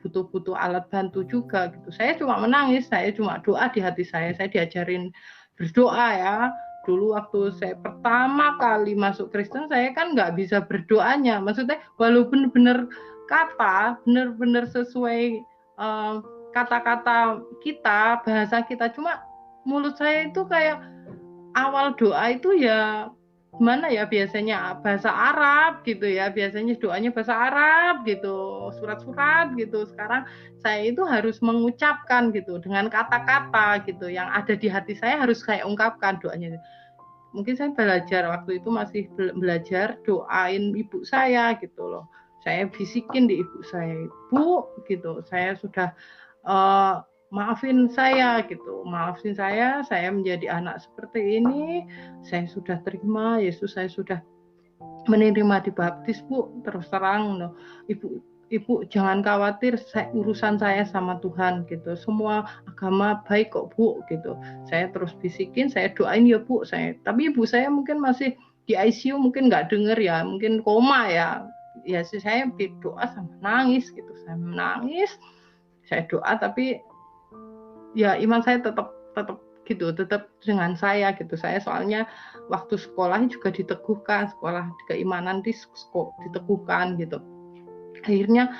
butuh alat bantu juga gitu. Saya cuma menangis, saya cuma doa di hati saya diajarin berdoa ya. Dulu waktu saya pertama kali masuk Kristen, saya kan nggak bisa berdoanya. Maksudnya walaupun benar benar sesuai kata-kata kita, bahasa kita, cuma mulut saya itu kayak awal doa itu ya gimana ya, biasanya bahasa Arab gitu ya, biasanya doanya bahasa Arab gitu, surat-surat gitu. Sekarang saya itu harus mengucapkan gitu dengan kata-kata gitu yang ada di hati saya, harus saya ungkapkan doanya. Mungkin saya belajar waktu itu, masih belajar doain ibu saya gitu loh. Saya bisikin di ibu saya, "Bu," gitu, "saya sudah maafin saya gitu, maafin saya menjadi anak seperti ini, saya sudah terima Yesus, saya sudah menerima dibaptis, Bu, terus terang loh, Ibu jangan khawatir, urusan saya sama Tuhan gitu, semua agama baik kok, Bu," gitu. Saya terus bisikin, saya doain ya, Bu, tapi ibu saya mungkin masih di ICU, mungkin nggak denger ya, mungkin koma ya. Ya saya doa sama nangis gitu, saya menangis, saya doa, tapi ya iman saya tetap gitu, tetap dengan saya gitu. Saya soalnya waktu sekolah juga diteguhkan, sekolah keimanan diteguhkan gitu. Akhirnya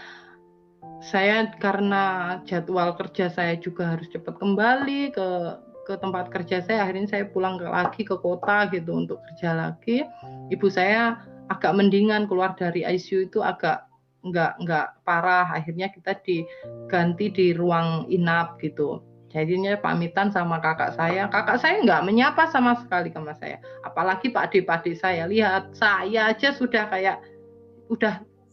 saya, karena jadwal kerja saya juga harus cepat kembali ke tempat kerja saya, akhirnya saya pulang lagi ke kota gitu untuk kerja lagi. Ibu saya agak mendingan, keluar dari ICU itu agak nggak parah. Akhirnya kita diganti di ruang inap gitu. Jadinya pamitan sama kakak saya nggak menyapa sama sekali sama saya. Apalagi Pak Ade saya, lihat saya aja sudah kayak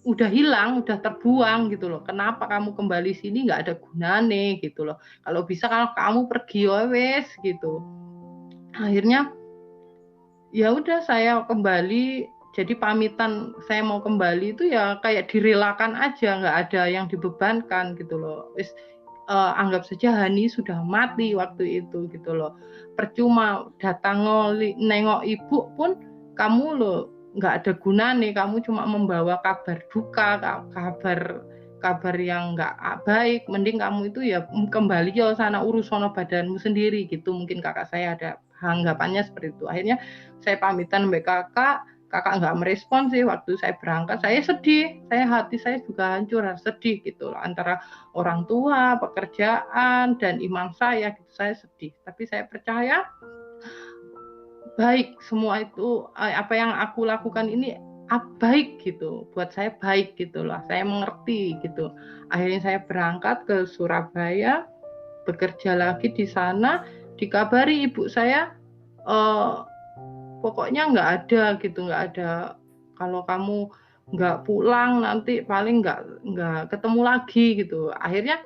udah hilang, udah terbuang gitu loh. Kenapa kamu kembali sini, nggak ada gunane gitu loh. Kalau bisa kalau kamu pergi wes gitu. Akhirnya ya udah saya kembali, jadi pamitan saya mau kembali itu ya kayak direlakan aja, nggak ada yang dibebankan gitu loh. Wis anggap saja Hani sudah mati waktu itu gitu loh. Percuma datang nengok ibu pun kamu loh nggak ada gunanya, kamu cuma membawa kabar duka, kabar yang nggak baik. Mending kamu itu ya kembali ya sana, urus sono badanmu sendiri gitu. Mungkin kakak saya ada anggapannya seperti itu. Akhirnya saya pamitan sama kakak nggak merespon sih. Waktu saya berangkat saya sedih, hati saya juga hancur, sedih gitu loh, antara orang tua, pekerjaan, dan iman saya gitu. Saya sedih, tapi saya percaya baik semua itu, apa yang aku lakukan ini baik gitu, buat saya baik gitu loh, saya mengerti gitu. Akhirnya saya berangkat ke Surabaya, bekerja lagi di sana, dikabari ibu saya, pokoknya nggak ada gitu, nggak ada, kalau kamu nggak pulang nanti paling nggak ketemu lagi gitu. Akhirnya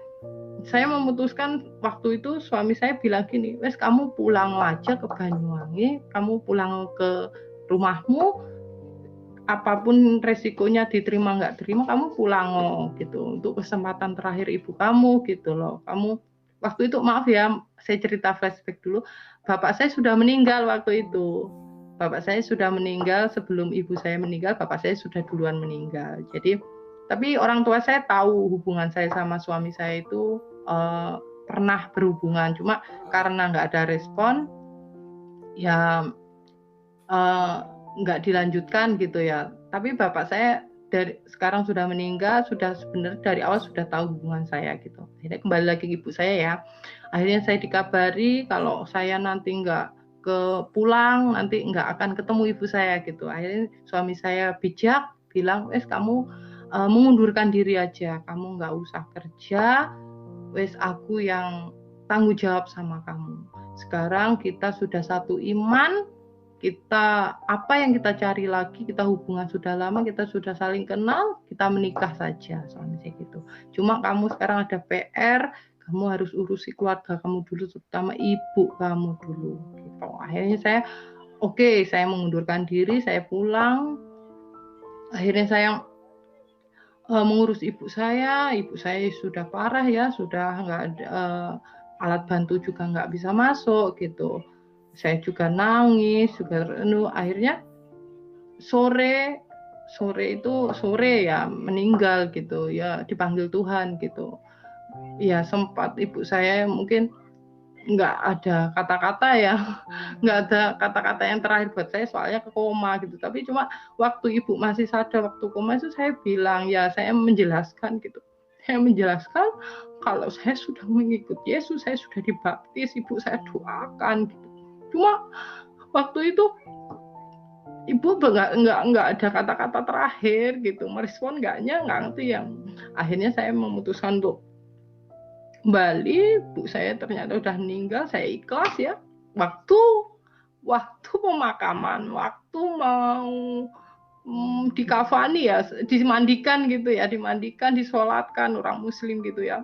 saya memutuskan, waktu itu suami saya bilang gini, "Wes kamu pulang aja ke Banyuwangi, kamu pulang ke rumahmu, apapun resikonya, diterima nggak terima, kamu pulang gitu, untuk kesempatan terakhir ibu kamu gitu loh. Kamu waktu itu, maaf ya, saya cerita flashback dulu, bapak saya sudah meninggal waktu itu. Bapak saya sudah meninggal sebelum ibu saya meninggal, bapak saya sudah duluan meninggal. Jadi, tapi orang tua saya tahu hubungan saya sama suami saya itu pernah berhubungan, cuma karena nggak ada respon, ya nggak dilanjutkan gitu ya. Tapi bapak saya dari sekarang sudah meninggal, sudah sebenarnya dari awal sudah tahu hubungan saya gitu. Akhirnya kembali lagi ke ibu saya ya. Akhirnya saya dikabari kalau saya nanti nggak pulang, nanti nggak akan ketemu ibu saya gitu. Akhirnya suami saya bijak bilang, kamu mengundurkan diri aja, kamu nggak usah kerja, aku yang tanggung jawab sama kamu. Sekarang kita sudah satu iman, kita apa yang kita cari lagi, kita hubungan sudah lama, kita sudah saling kenal, kita menikah saja, suami saya gitu. Cuma kamu sekarang ada PR, kamu harus urusi keluarga kamu dulu, terutama ibu kamu dulu gitu. Akhirnya saya saya mengundurkan diri, saya pulang. Akhirnya saya mengurus ibu saya sudah parah ya, sudah nggak ada alat bantu juga nggak bisa masuk gitu. Saya juga nangis, juga akhirnya sore ya meninggal gitu ya, dipanggil Tuhan gitu. Ya sempat ibu saya mungkin nggak ada kata-kata ya, nggak ada kata-kata yang terakhir buat saya soalnya ke koma gitu. Tapi cuma waktu ibu masih sadar, waktu koma itu saya bilang ya, saya menjelaskan gitu. Saya menjelaskan kalau saya sudah mengikut Yesus, saya sudah dibaptis, ibu saya doakan gitu. Cuma waktu itu ibu nggak ada kata-kata terakhir gitu, merespon nggak ngerti ya. Akhirnya saya memutuskan untuk kembali. Ibu saya ternyata udah meninggal, saya ikhlas ya. Waktu pemakaman, waktu mau dikafani ya, dimandikan gitu ya, disolatkan orang Muslim gitu ya.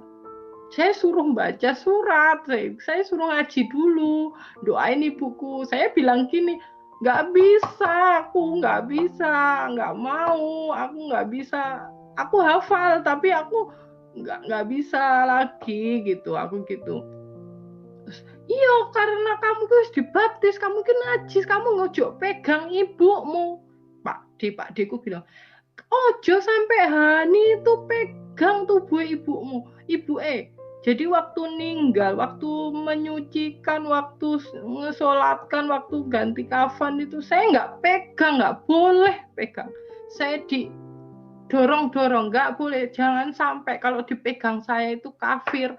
Saya suruh baca surat, saya suruh ngaji dulu, doain ibuku. Saya bilang gini, nggak bisa, nggak mau, aku nggak bisa. Aku hafal, tapi aku nggak bisa lagi gitu, aku gitu. Iya, karena kamu harus dibaptis, kamu kan najis, kamu ngojo pegang ibumu. Pak Deku bilang, ojo sampai hani itu pegang tubuh ibumu, jadi waktu meninggal, waktu menyucikan, waktu ngesolatkan, waktu ganti kafan itu saya nggak pegang, nggak boleh pegang. Saya didorong-dorong, nggak boleh, jangan sampai, kalau dipegang saya itu kafir,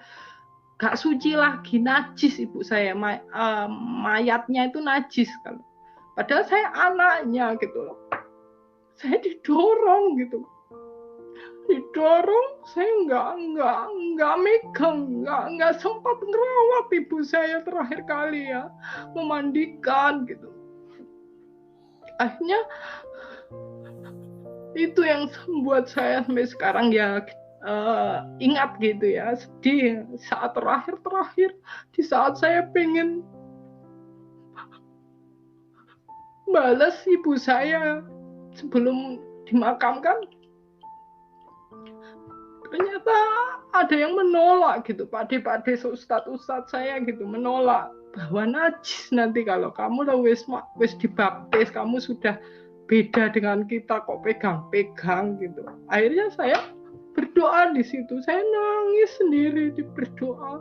nggak suci lagi, najis ibu saya, mayatnya itu najis kalau. Padahal saya anaknya gitu loh. Saya didorong gitu. Saya nggak megang, nggak sempat ngerawat ibu saya terakhir kali ya, memandikan gitu. Akhirnya itu yang membuat saya sampai sekarang ya ingat gitu ya, sedih saat terakhir di saat saya pengen balas ibu saya sebelum dimakamkan. Ternyata ada yang menolak gitu, Pak De Ustadz saya gitu menolak bahwa najis nanti kalau kamu udah wis dibaptis, kamu sudah beda dengan kita kok pegang-pegang gitu. Akhirnya saya berdoa di situ, saya nangis sendiri berdoa,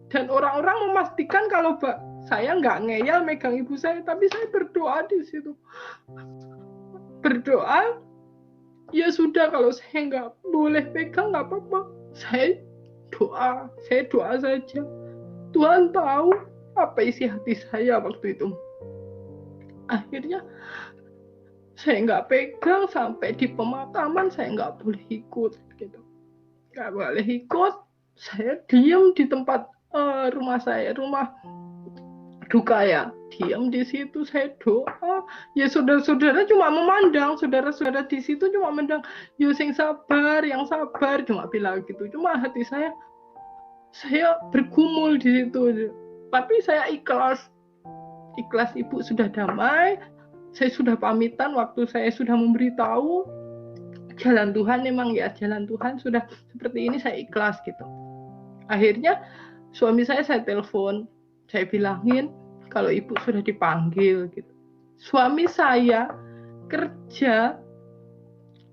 dan orang-orang memastikan kalau saya nggak ngeyel megang ibu saya, tapi saya berdoa di situ, berdoa. Ya sudah, kalau saya nggak boleh pegang nggak apa-apa. Saya doa saja. Tuhan tahu apa isi hati saya waktu itu. Akhirnya saya nggak pegang sampai di pemakaman, saya nggak boleh ikut gitu. Nggak boleh ikut. Saya diam di tempat rumah duka ya, diam di situ, saya doa. Ya saudara-saudara cuma memandang, saudara-saudara di situ cuma memandang, yang sabar, cuma bilang gitu. Cuma hati saya bergumul di situ. Tapi saya ikhlas, ibu sudah damai. Saya sudah pamitan waktu saya sudah memberitahu jalan Tuhan, memang ya jalan Tuhan sudah seperti ini, saya ikhlas gitu. Akhirnya suami saya telepon, saya bilangin kalau ibu sudah dipanggil gitu. Suami saya kerja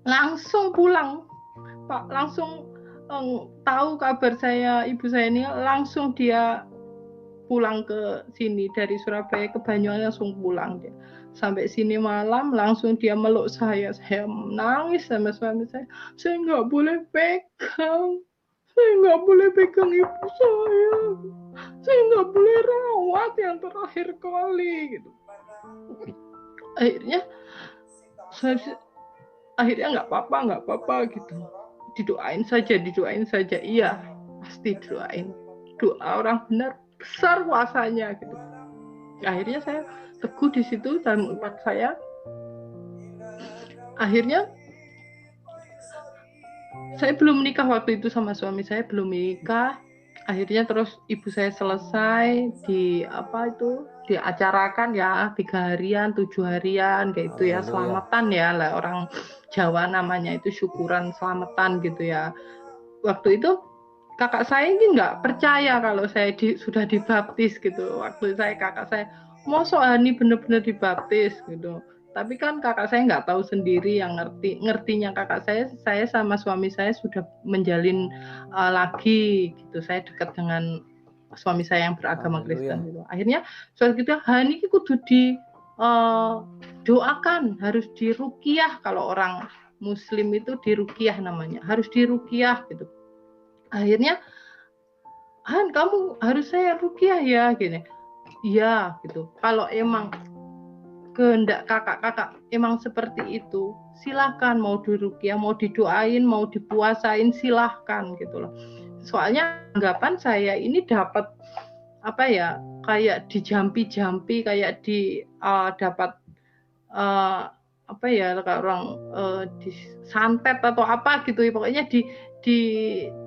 langsung pulang, Pak, langsung tahu kabar ibu saya ini, langsung dia pulang ke sini dari Surabaya ke Banyuwangi, langsung pulang dia. Sampai sini malam langsung dia meluk saya menangis sama suami saya nggak boleh pegang, saya nggak boleh pegang ibu saya nggak boleh rawat yang terakhir kali gitu. Akhirnya nggak apa-apa gitu, didoain saja, iya pasti doa orang benar besar kuasanya gitu. Akhirnya saya teguh di situ dalam iman saya. Akhirnya saya belum menikah waktu itu, sama suami saya belum menikah. Akhirnya terus ibu saya selesai diacarakan ya 3 harian 7 harian kayak itu ya, selamatan ya lah, orang Jawa namanya itu syukuran selamatan gitu ya. Waktu itu kakak saya ini nggak percaya kalau saya sudah dibaptis gitu. Waktu kakak saya mosok Hani bener-bener dibaptis gitu. Tapi kan kakak saya nggak tahu sendiri, yang ngertinya kakak saya sama suami saya sudah menjalin lagi gitu. Saya dekat dengan suami saya yang beragama Kristen gitu. Akhirnya suatu ketika Hani kudu doakan, harus diruqyah. Kalau orang Muslim itu diruqyah namanya, harus diruqyah gitu. Akhirnya, Han kamu harus saya ruqyah ya gini. Iya gitu. Kalau emang kehendak kakak emang seperti itu, silahkan, mau diruqyah, mau didoain, mau dipuasain, silahkan gitu loh. Soalnya anggapan saya ini dapat kayak dijampi, kayak dapat kalau orang disantet atau apa gitu, pokoknya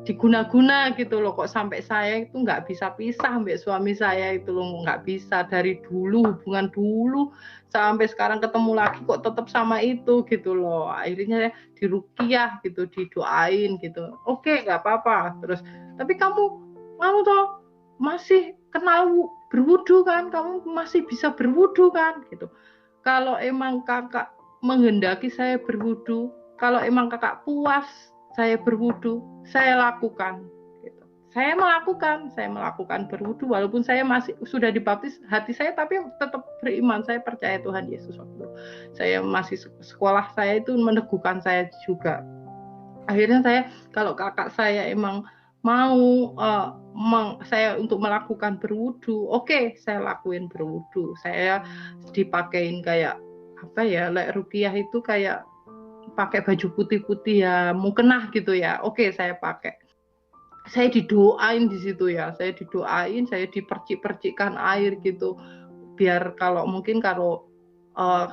diguna-guna gitu loh. Kok sampai saya itu nggak bisa pisah sampai suami saya itu loh, nggak bisa. Dari dulu, hubungan dulu sampai sekarang ketemu lagi kok tetap sama itu gitu loh. Akhirnya diruqyah gitu, didoain gitu, oke nggak apa-apa. Terus tapi kamu toh masih kenal berwudu kan, kamu masih bisa berwudu kan gitu. Kalau emang kakak menghendaki saya berwudu, kalau emang kakak puas saya berwudu, saya lakukan gitu. Saya melakukan berwudu walaupun saya masih sudah dibaptis hati saya, tapi tetap beriman, saya percaya Tuhan Yesus. Waktu saya masih sekolah, saya itu meneguhkan saya juga. Akhirnya kalau kakak saya emang mau saya untuk melakukan berwudu, oke, saya lakuin berwudu. Saya dipakein kayak ruqyah itu kayak pakai baju putih-putih ya, mukenah gitu ya. Oke, saya pakai. Saya didoain di situ ya. Saya dipercik-percikkan air gitu. Biar kalau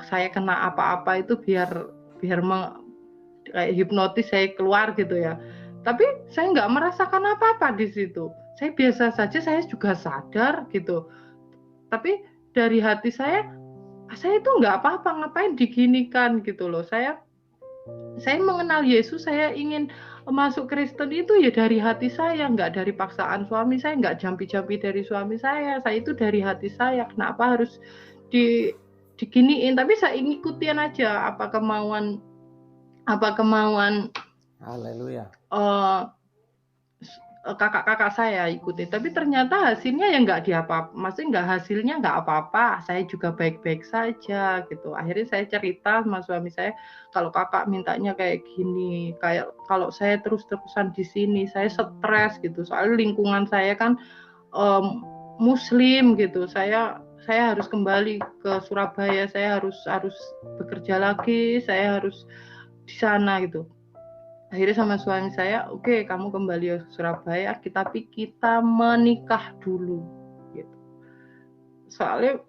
saya kena apa-apa itu biar kayak hipnotis saya keluar gitu ya. Tapi saya nggak merasakan apa-apa di situ. Saya biasa saja, saya juga sadar gitu. Tapi dari hati saya itu nggak apa-apa, ngapain diginikan gitu loh. Saya mengenal Yesus, saya ingin masuk Kristen itu ya dari hati saya, nggak dari paksaan suami saya, nggak jampi-jampi dari suami saya itu dari hati saya. Kenapa harus diginiin? Tapi saya ngikutin aja apa kemauan Haleluya. Kakak-kakak saya ikuti, tapi ternyata hasilnya ya maksudnya hasilnya nggak apa-apa, saya juga baik-baik saja gitu. Akhirnya saya cerita sama suami saya, kalau kakak mintanya kayak gini, kayak kalau saya terus-terusan di sini saya stres gitu, soalnya lingkungan saya kan Muslim gitu. Saya harus kembali ke Surabaya, saya harus bekerja lagi, saya harus di sana gitu. Akhirnya sama suami saya, oke, kamu kembali ke Surabaya, tapi kita menikah dulu gitu. Soalnya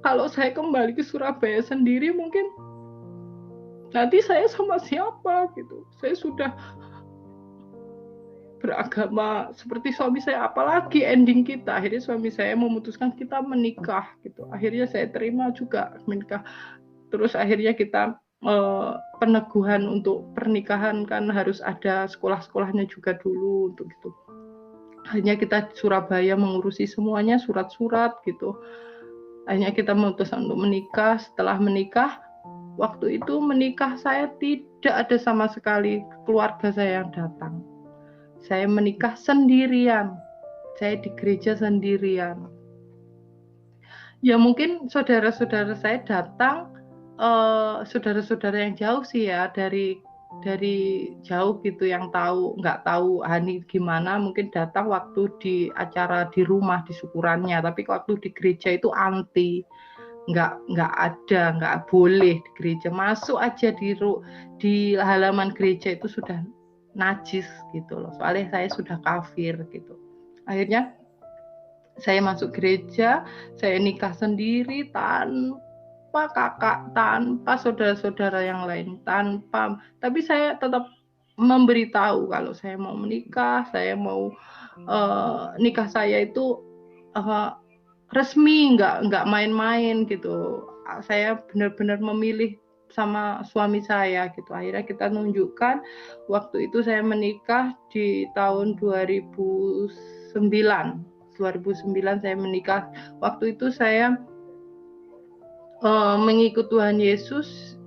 kalau saya kembali ke Surabaya sendiri, mungkin nanti saya sama siapa gitu. Saya sudah beragama seperti suami saya, apalagi ending kita. Akhirnya suami saya memutuskan kita menikah gitu. Akhirnya saya terima juga menikah. Terus akhirnya kita peneguhan untuk pernikahan kan harus ada sekolah-sekolahnya juga dulu untuk itu. Hanya kita di Surabaya mengurusi semuanya, surat-surat gitu. Akhirnya kita memutuskan untuk menikah. Setelah menikah, waktu itu menikah saya tidak ada sama sekali keluarga saya yang datang. Saya menikah sendirian. saya di gereja sendirian. Ya mungkin saudara-saudara saya datang, saudara-saudara yang jauh sih ya, dari jauh gitu, yang nggak tahu Hani gimana, mungkin datang waktu di acara di rumah, di syukurannya, tapi waktu di gereja itu anti, nggak ada, nggak boleh di gereja, masuk aja di halaman gereja itu sudah najis gitu loh, soalnya saya sudah kafir gitu. Akhirnya saya masuk gereja, saya nikah sendiri tanpa kakak, tanpa saudara-saudara yang lain, tapi saya tetap memberitahu kalau saya mau menikah, saya mau nikah saya itu resmi, nggak main-main gitu. Saya benar-benar memilih sama suami saya gitu. Akhirnya kita nunjukkan, waktu itu saya menikah di tahun 2009 saya menikah. Waktu itu saya mengikut Tuhan Yesus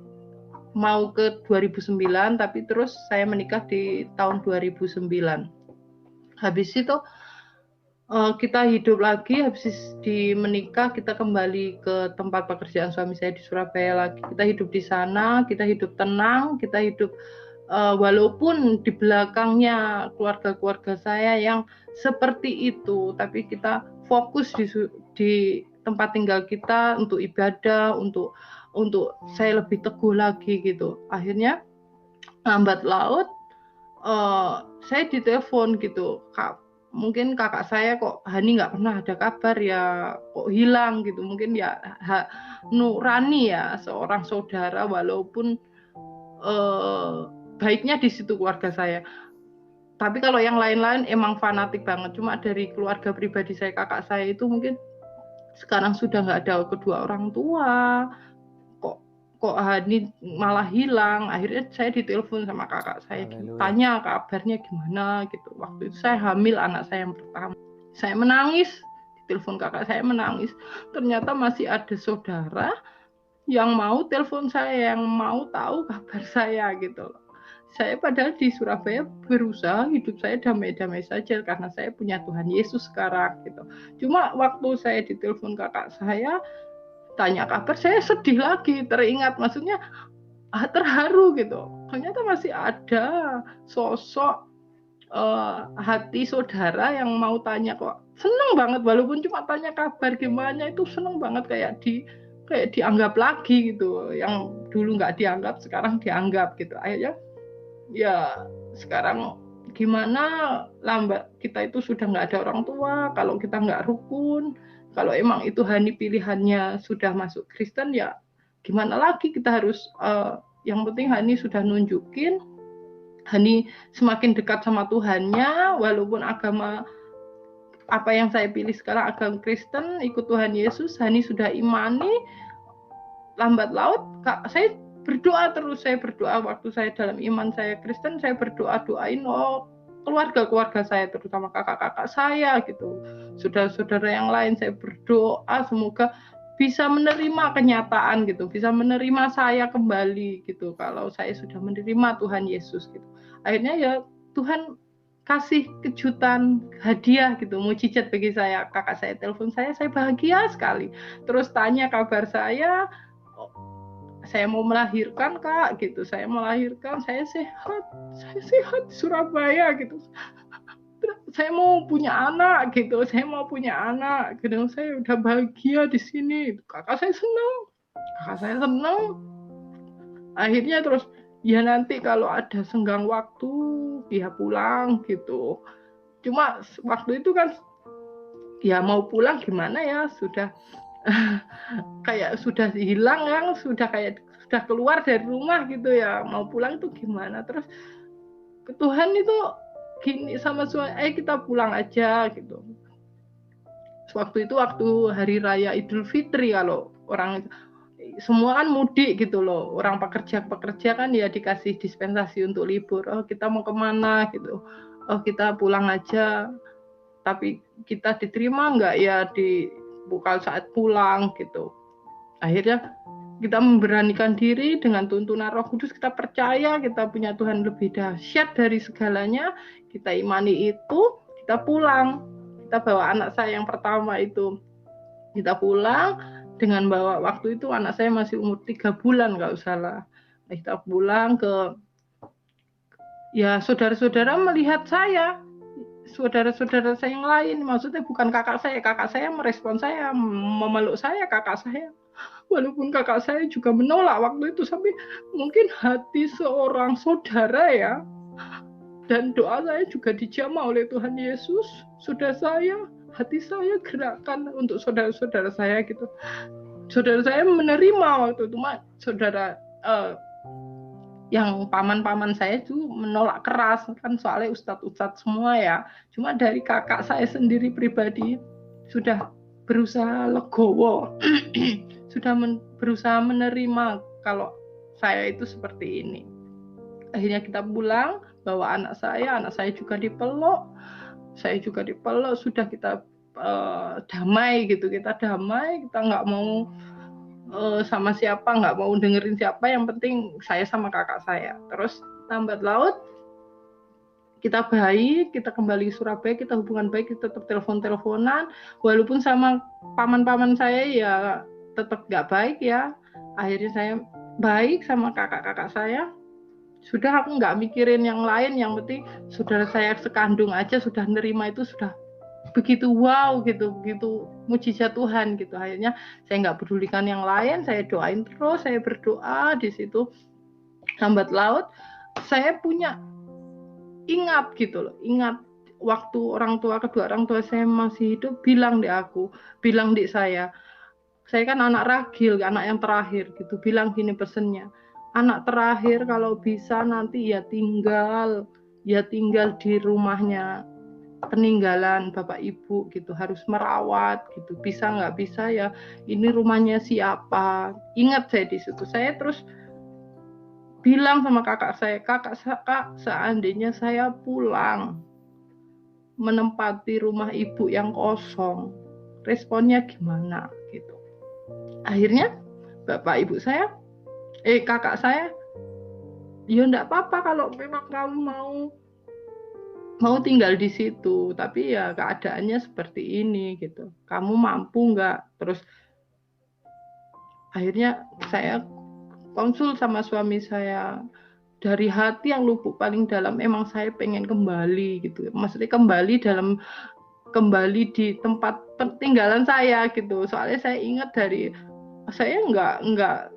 mau ke 2009, tapi terus saya menikah di tahun 2009. Habis itu kita hidup lagi, habis di menikah kita kembali ke tempat pekerjaan suami saya di Surabaya lagi. Kita hidup di sana, kita hidup tenang, kita hidup walaupun di belakangnya keluarga-keluarga saya yang seperti itu, tapi kita fokus di tempat tinggal kita untuk ibadah, untuk saya lebih teguh lagi gitu. Akhirnya lambat laut saya ditelepon gitu, mungkin kakak saya, kok Hani nggak pernah ada kabar ya, kok hilang gitu. Mungkin ya nurani ya, seorang saudara, walaupun baiknya di situ keluarga saya. Tapi kalau yang lain-lain emang fanatik banget. Cuma dari keluarga pribadi saya, kakak saya itu mungkin sekarang sudah nggak ada kedua orang tua. Kok Hani malah hilang. Akhirnya saya ditelepon sama kakak saya, tanya kabarnya gimana gitu. Waktu itu saya hamil anak saya yang pertama. Saya menangis, ditelepon kakak saya menangis. Ternyata masih ada saudara yang mau telepon saya, yang mau tahu kabar saya gitu loh. Saya padahal di Surabaya berusaha hidup saya damai-damai saja karena saya punya Tuhan Yesus sekarang gitu. Cuma waktu saya ditelepon kakak saya tanya kabar, saya sedih lagi, teringat, maksudnya terharu gitu. Ternyata masih ada sosok hati saudara yang mau tanya, kok seneng banget, walaupun cuma tanya kabar gimana, itu seneng banget, kayak dianggap lagi gitu. Yang dulu nggak dianggap, sekarang dianggap gitu. Akhirnya ya sekarang gimana, lambat kita itu sudah nggak ada orang tua, kalau kita nggak rukun, kalau emang itu Hani pilihannya sudah masuk Kristen, ya gimana lagi, kita harus yang penting Hani sudah nunjukin, Hani semakin dekat sama Tuhannya, walaupun agama apa yang saya pilih sekarang agama Kristen, ikut Tuhan Yesus, Hani sudah imani, lambat laut saya berdoa terus. Saya berdoa waktu saya dalam iman saya Kristen, saya doain keluarga saya, terutama kakak-kakak saya gitu, saudara-saudara yang lain. Saya berdoa semoga bisa menerima kenyataan gitu, bisa menerima saya kembali gitu, kalau saya sudah menerima Tuhan Yesus gitu. Akhirnya ya Tuhan kasih kejutan, hadiah gitu, mujizat bagi saya. Kakak saya telepon saya bahagia sekali, terus tanya kabar saya mau melahirkan kak gitu, saya melahirkan, saya sehat di Surabaya gitu, saya mau punya anak gitu, saya udah bahagia di sini. Kakak saya senang. Akhirnya terus ya nanti kalau ada senggang waktu dia pulang gitu. Cuma waktu itu kan ya mau pulang gimana ya, sudah kayak sudah hilang kan, sudah keluar dari rumah gitu ya, mau pulang itu gimana. Terus ke Tuhan itu gini sama suami, kita pulang aja gitu. Waktu hari raya Idul Fitri, kalau orang semua kan mudik gitu loh, orang pekerja kan ya dikasih dispensasi untuk libur. Kita mau kemana gitu, kita pulang aja, tapi kita diterima nggak ya bukan saat pulang gitu. Akhirnya kita memberanikan diri dengan tuntunan Roh Kudus, kita percaya kita punya Tuhan lebih dahsyat dari segalanya, kita imani itu, kita pulang. kita bawa anak saya yang pertama itu, kita pulang dengan bawa, waktu itu anak saya masih umur 3 bulan kalau salah. Kita pulang ke, ya saudara-saudara melihat saya, saudara-saudara saya yang lain, maksudnya bukan kakak saya merespon saya, memeluk saya, kakak saya. Walaupun kakak saya juga menolak waktu itu, sampai mungkin hati seorang saudara ya, dan doa saya juga dijamah oleh Tuhan Yesus. Sudah hati saya gerakkan untuk saudara-saudara saya gitu. Saudara saya menerima waktu itu, saudara yang paman-paman saya itu menolak keras, kan soalnya ustadz-ustadz semua ya. Cuma dari kakak saya sendiri pribadi sudah berusaha legowo, sudah berusaha menerima kalau saya itu seperti ini. Akhirnya kita pulang, bawa anak saya juga dipeluk, saya juga dipeluk, sudah kita damai gitu, kita nggak mau sama siapa, nggak mau dengerin siapa, yang penting saya sama kakak saya. Terus lambat laut kita baik, kita kembali Surabaya, kita hubungan baik, kita tetap telepon-teleponan, walaupun sama paman-paman saya ya tetap nggak baik ya. Akhirnya saya baik sama kakak-kakak saya. Sudah, aku nggak mikirin yang lain, yang penting saudara saya sekandung aja sudah nerima, itu sudah begitu wow gitu, begitu mujizat Tuhan gitu. Akhirnya saya nggak pedulikan yang lain, saya doain terus, saya berdoa di situ. Lambat laut saya punya ingat gitu loh, ingat waktu kedua orang tua saya masih hidup, bilang di saya kan anak ragil, anak yang terakhir gitu, bilang gini pesennya, anak terakhir kalau bisa nanti ya tinggal di rumahnya peninggalan bapak ibu gitu, harus merawat gitu, bisa nggak bisa ya ini rumahnya siapa. Ingat saya di situ, saya terus bilang sama kakak saya, kak seandainya saya pulang menempati rumah ibu yang kosong, responnya gimana gitu. Akhirnya bapak ibu saya, kakak saya, ya enggak apa-apa kalau memang kamu mau tinggal di situ, tapi ya keadaannya seperti ini gitu, kamu mampu nggak. Terus akhirnya saya konsul sama suami saya, dari hati yang lubuk paling dalam emang saya pengen kembali gitu, maksudnya kembali di tempat peninggalan saya gitu. Soalnya saya ingat saya nggak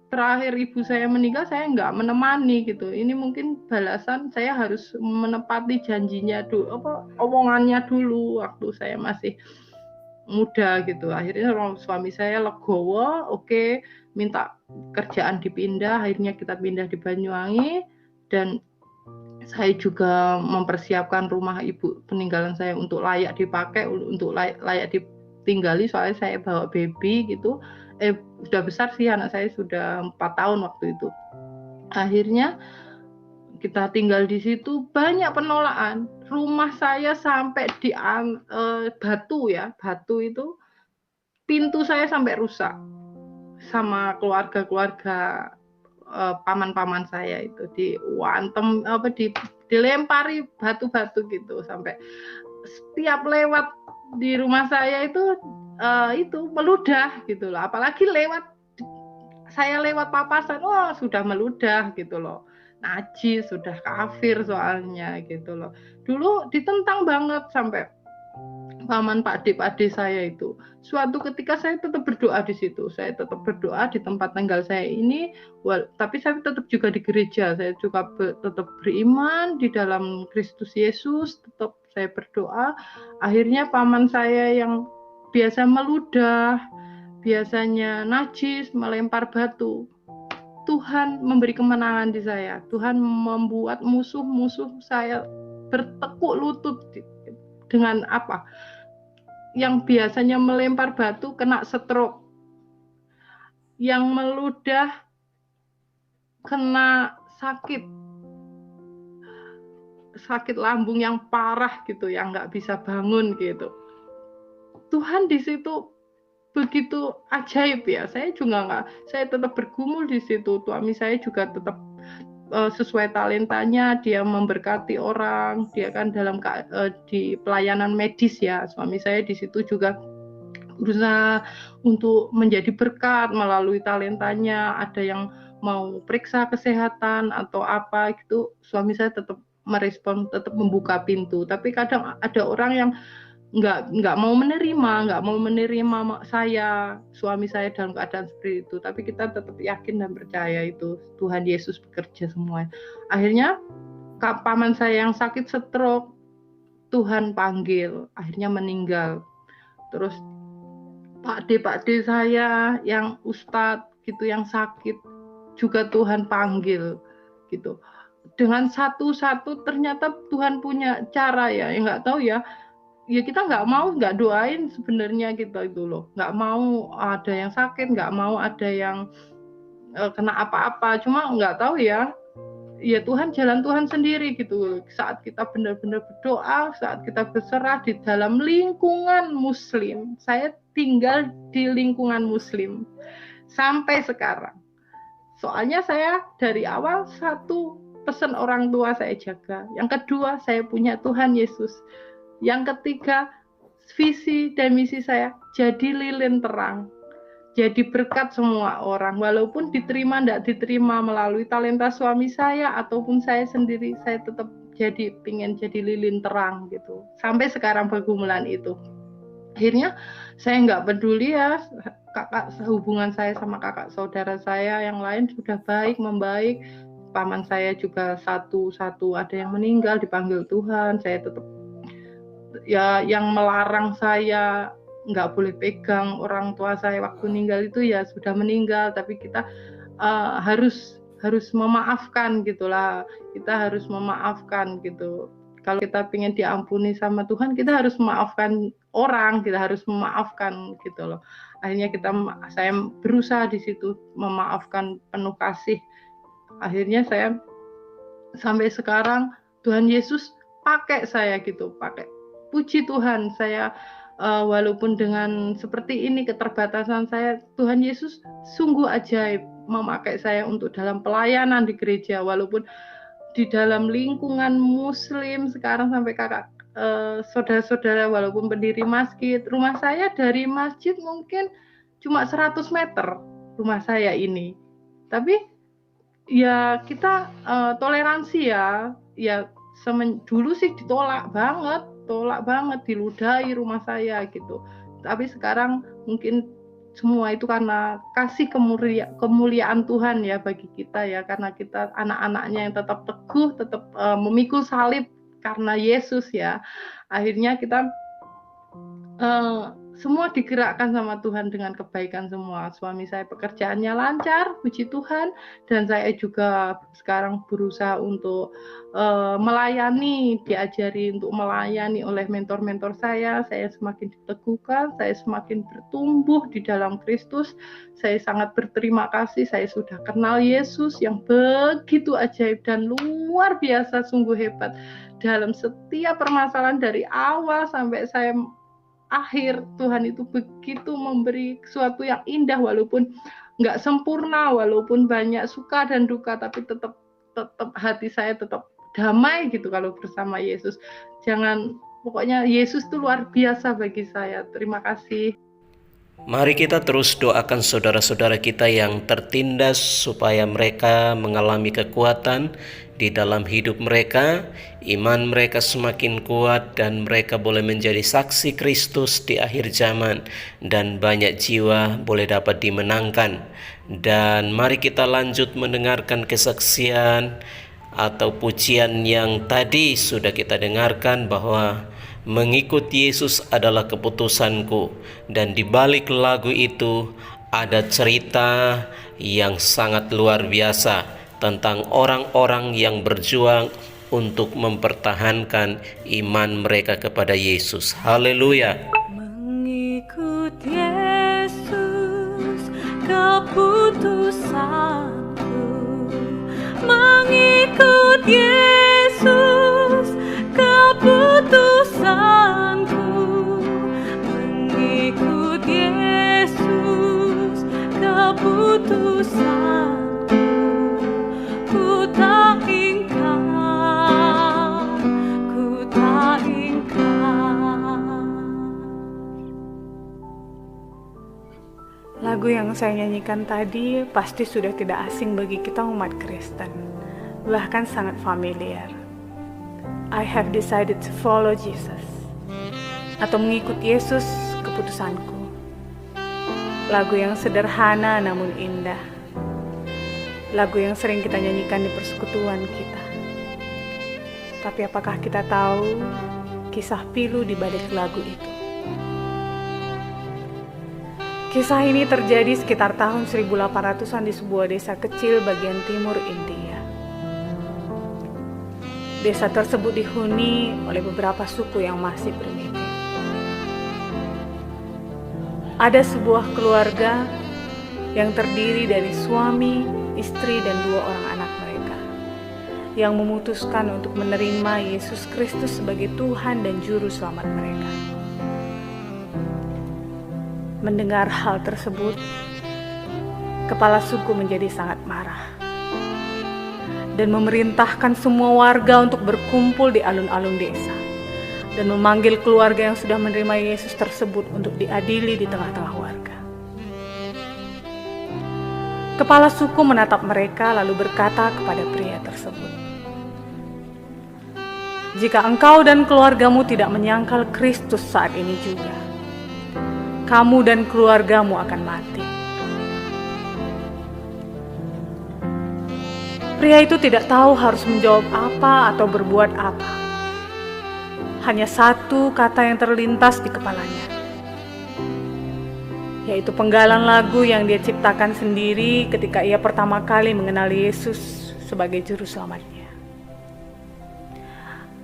terakhir ibu saya meninggal, saya nggak menemani gitu. Ini mungkin balasan saya harus menepati janjinya omongannya dulu waktu saya masih muda gitu. Akhirnya suami saya legowo, oke, minta kerjaan dipindah. Akhirnya kita pindah di Banyuwangi, dan saya juga mempersiapkan rumah ibu peninggalan saya untuk layak dipakai, untuk layak ditinggali. Soalnya saya bawa baby gitu, sudah besar sih, anak saya sudah 4 tahun waktu itu. Akhirnya kita tinggal di situ, banyak penolakan. Rumah saya sampai di batu itu, pintu saya sampai rusak sama keluarga paman-paman saya itu, diwantem dilempari batu-batu gitu, sampai setiap lewat di rumah saya itu meludah gitu loh. Apalagi saya lewat papasan, sudah meludah gitu loh. Najis, sudah kafir soalnya gitu loh. Dulu ditentang banget sampai paman pakde saya itu. Suatu ketika saya tetap berdoa di situ. Saya tetap berdoa di tempat tinggal saya ini, tapi saya tetap juga di gereja. Saya juga tetap beriman di dalam Kristus Yesus, tetap saya berdoa. Akhirnya paman saya yang biasa meludah, biasanya najis, melempar batu, Tuhan memberi kemenangan di saya. Tuhan membuat musuh-musuh saya bertekuk lutut. Dengan apa? Yang biasanya melempar batu kena stroke, yang meludah kena sakit lambung yang parah gitu, yang nggak bisa bangun gitu. Tuhan di situ begitu ajaib ya. Saya tetap bergumul di situ. Suami saya juga tetap sesuai talentanya dia memberkati orang. Dia kan di pelayanan medis ya, suami saya di situ juga berusaha untuk menjadi berkat melalui talentanya. Ada yang mau periksa kesehatan atau apa gitu, suami saya tetap merespon, tetap membuka pintu. Tapi kadang ada orang yang nggak mau menerima saya, suami saya dalam keadaan seperti itu. Tapi kita tetap yakin dan percaya itu Tuhan Yesus bekerja semua. Akhirnya paman saya yang sakit stroke, Tuhan panggil, akhirnya meninggal. Terus Pak D saya yang ustadz gitu yang sakit juga Tuhan panggil gitu. Dengan satu-satu ternyata Tuhan punya cara ya, nggak tahu ya. Ya kita nggak doain sebenarnya kita itu loh, nggak mau ada yang sakit, nggak mau ada yang kena apa-apa, cuma nggak tahu ya Tuhan, jalan Tuhan sendiri gitu. Saat kita benar-benar berdoa, saat kita berserah di dalam lingkungan muslim, saya tinggal di lingkungan muslim sampai sekarang. Soalnya saya dari awal satu pesan orang tua saya jaga, yang kedua saya punya Tuhan Yesus. Yang ketiga, visi dan misi saya jadi lilin terang, jadi berkat semua orang. Walaupun diterima tidak diterima melalui talenta suami saya ataupun saya sendiri, saya tetap pengen jadi lilin terang gitu. Sampai sekarang pergumulan itu. Akhirnya saya nggak peduli ya, hubungan saya sama kakak saudara saya yang lain sudah membaik. Paman saya juga satu ada yang meninggal dipanggil Tuhan. Saya tetap ya, yang melarang saya nggak boleh pegang orang tua saya waktu meninggal itu ya sudah meninggal, tapi kita harus memaafkan gitulah. Kita harus memaafkan gitu. Kalau kita pengen diampuni sama Tuhan, kita harus memaafkan orang, kita harus memaafkan gitu loh. Akhirnya saya berusaha di situ memaafkan penuh kasih. Akhirnya saya sampai sekarang Tuhan Yesus pakai saya gitu, puji Tuhan saya walaupun dengan seperti ini keterbatasan saya, Tuhan Yesus sungguh ajaib memakai saya untuk dalam pelayanan di gereja. Walaupun di dalam lingkungan muslim sekarang sampai kakak saudara-saudara walaupun pendiri masjid, rumah saya dari masjid mungkin cuma 100 meter rumah saya ini. Tapi ya kita toleransi ya dulu sih ditolak banget, diludahi rumah saya gitu. Tapi sekarang mungkin semua itu karena kasih kemuliaan Tuhan ya bagi kita ya, karena kita anak-anaknya yang tetap teguh, tetap memikul salib karena Yesus ya. Akhirnya kita semua digerakkan sama Tuhan dengan kebaikan semua. Suami saya pekerjaannya lancar, puji Tuhan, dan saya juga sekarang berusaha untuk melayani, diajari untuk melayani oleh mentor-mentor saya. Saya semakin diteguhkan, saya semakin bertumbuh di dalam Kristus. Saya sangat berterima kasih, saya sudah kenal Yesus yang begitu ajaib dan luar biasa, sungguh hebat. Dalam setiap permasalahan dari awal sampai saya akhir, Tuhan itu begitu memberi sesuatu yang indah, walaupun nggak sempurna, walaupun banyak suka dan duka, tapi tetap hati saya tetap damai gitu kalau bersama Yesus. Pokoknya Yesus itu luar biasa bagi saya. Terima kasih. Mari kita terus doakan saudara-saudara kita yang tertindas supaya mereka mengalami kekuatan di dalam hidup mereka, iman mereka semakin kuat dan mereka boleh menjadi saksi Kristus di akhir zaman dan banyak jiwa boleh dapat dimenangkan. Dan mari kita lanjut mendengarkan kesaksian atau pujian yang tadi sudah kita dengarkan, bahwa mengikut Yesus adalah keputusanku. Dan di balik lagu itu ada cerita yang sangat luar biasa tentang orang-orang yang berjuang untuk mempertahankan iman mereka kepada Yesus. Haleluya. Mengikut Yesus keputusanku, mengikut Yesus keputusanku, mengikut Yesus keputusanku, ku tak Lagu yang saya nyanyikan tadi pasti sudah tidak asing bagi kita umat Kristen, bahkan sangat familiar. I have decided to follow Jesus, atau mengikut Yesus keputusanku. Lagu yang sederhana namun indah. Lagu yang sering kita nyanyikan di persekutuan kita. Tapi apakah kita tahu kisah pilu di balik lagu itu? Kisah ini terjadi sekitar tahun 1800-an di sebuah desa kecil bagian timur India. Desa tersebut dihuni oleh beberapa suku yang masih primitif. Ada sebuah keluarga yang terdiri dari suami, istri, dan 2 orang anak mereka yang memutuskan untuk menerima Yesus Kristus sebagai Tuhan dan Juru Selamat mereka. Mendengar hal tersebut, kepala suku menjadi sangat marah dan memerintahkan semua warga untuk berkumpul di alun-alun desa dan memanggil keluarga yang sudah menerima Yesus tersebut untuk diadili di tengah-tengah warga. Kepala suku menatap mereka lalu berkata kepada pria tersebut, "Jika engkau dan keluargamu tidak menyangkal Kristus saat ini juga, kamu dan keluargamu akan mati." Pria itu tidak tahu harus menjawab apa atau berbuat apa. Hanya satu kata yang terlintas di kepalanya, yaitu penggalan lagu yang dia ciptakan sendiri ketika ia pertama kali mengenal Yesus sebagai Juru Selamatnya.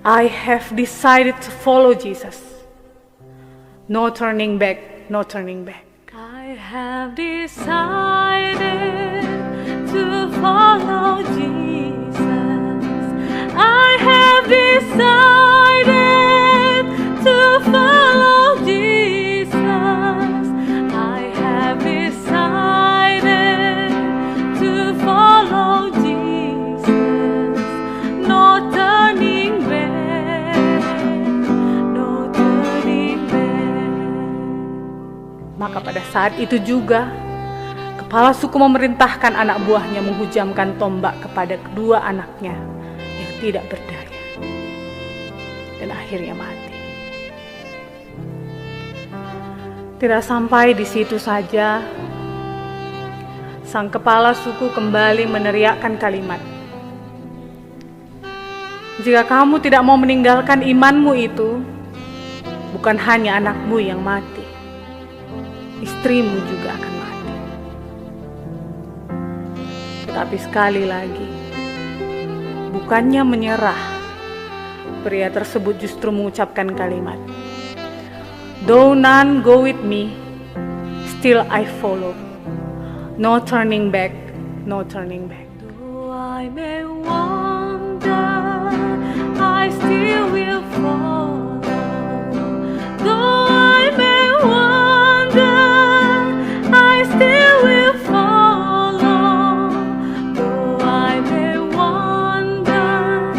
I have decided to follow Jesus. No turning back. No turning back. I have decided to follow Jesus. I have decided to follow Jesus. I have decided to follow Jesus. No turning back. No turning back. Maka pada saat itu juga, kepala suku memerintahkan anak buahnya menghujamkan tombak kepada kedua anaknya yang tidak berdaya. Dan akhirnya mati. Tidak sampai di situ saja, sang kepala suku kembali meneriakkan kalimat, "Jika kamu tidak mau meninggalkan imanmu itu, bukan hanya anakmu yang mati, istrimu juga akan mati." Tetapi sekali lagi, bukannya menyerah, pria tersebut justru mengucapkan kalimat, "Though none go with me, still I follow. No turning back, no turning back." Though I may wander, I still will follow. Though I may wander, I still will follow. Though I may wander,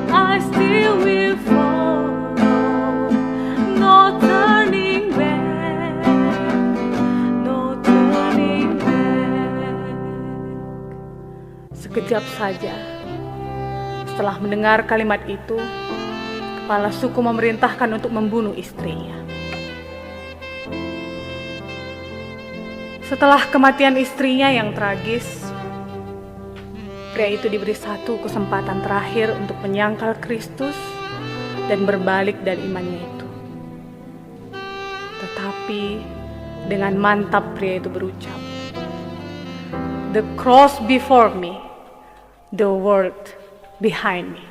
I still will follow. No turning back, no turning back. Sekejap saja, setelah mendengar kalimat itu, kepala suku memerintahkan untuk membunuh istrinya. Setelah kematian istrinya yang tragis, pria itu diberi satu kesempatan terakhir untuk menyangkal Kristus dan berbalik dari imannya itu. Tetapi dengan mantap pria itu berucap, "The cross before me, the world behind me.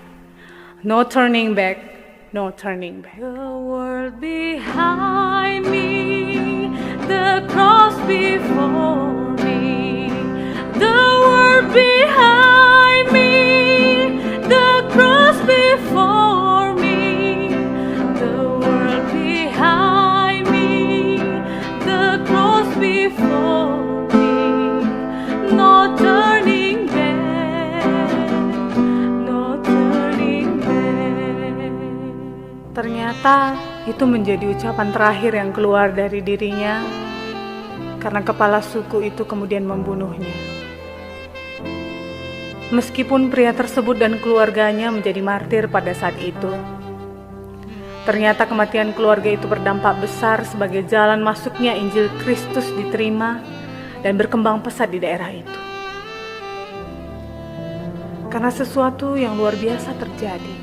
No turning back, no turning back." The world behind me, the cross before me. The world behind me, the cross before me. The world behind me, the cross before me. No turning back, no turning back. Ternyata itu menjadi ucapan terakhir yang keluar dari dirinya karena kepala suku itu kemudian membunuhnya. Meskipun pria tersebut dan keluarganya menjadi martir pada saat itu, ternyata kematian keluarga itu berdampak besar sebagai jalan masuknya Injil Kristus diterima dan berkembang pesat di daerah itu. Karena sesuatu yang luar biasa terjadi.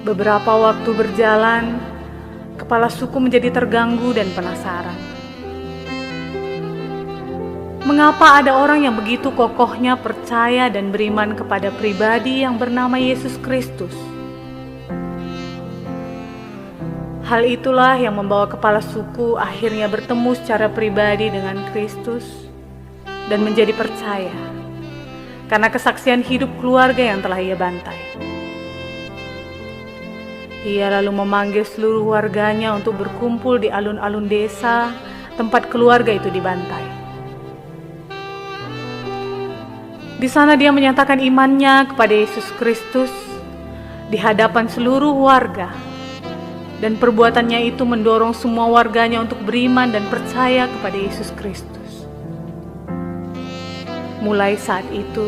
Beberapa waktu berjalan, kepala suku menjadi terganggu dan penasaran. Mengapa ada orang yang begitu kokohnya percaya dan beriman kepada pribadi yang bernama Yesus Kristus? Hal itulah yang membawa kepala suku akhirnya bertemu secara pribadi dengan Kristus dan menjadi percaya karena kesaksian hidup keluarga yang telah ia bantai. Ia lalu memanggil seluruh warganya untuk berkumpul di alun-alun desa tempat keluarga itu dibantai. Di sana dia menyatakan imannya kepada Yesus Kristus di hadapan seluruh warga, dan perbuatannya itu mendorong semua warganya untuk beriman dan percaya kepada Yesus Kristus. Mulai saat itu,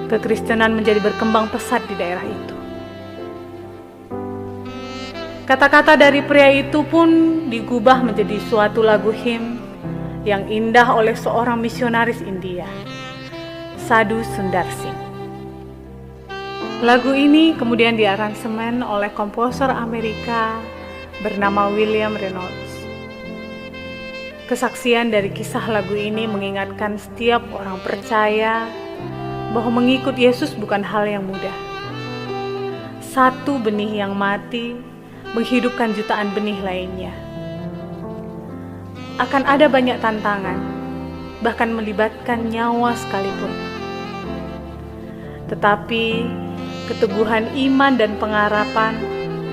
kekristenan menjadi berkembang pesat di daerah itu. Kata-kata dari pria itu pun digubah menjadi suatu lagu him yang indah oleh seorang misionaris India, Sadhu Sundar Singh. Lagu ini kemudian diaransemen oleh komposer Amerika bernama William Reynolds. Kesaksian dari kisah lagu ini mengingatkan setiap orang percaya bahwa mengikut Yesus bukan hal yang mudah. Satu benih yang mati menghidupkan jutaan benih lainnya. Akan ada banyak tantangan, bahkan melibatkan nyawa sekalipun. Tetapi keteguhan iman dan pengharapan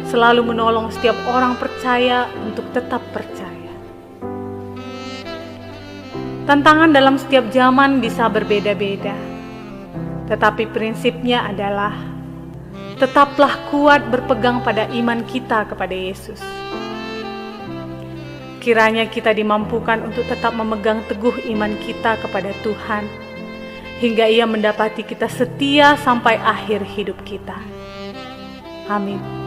selalu menolong setiap orang percaya untuk tetap percaya. Tantangan dalam setiap zaman bisa berbeda-beda, tetapi prinsipnya adalah tetaplah kuat berpegang pada iman kita kepada Yesus. Kiranya kita dimampukan untuk tetap memegang teguh iman kita kepada Tuhan, hingga Ia mendapati kita setia sampai akhir hidup kita. Amin.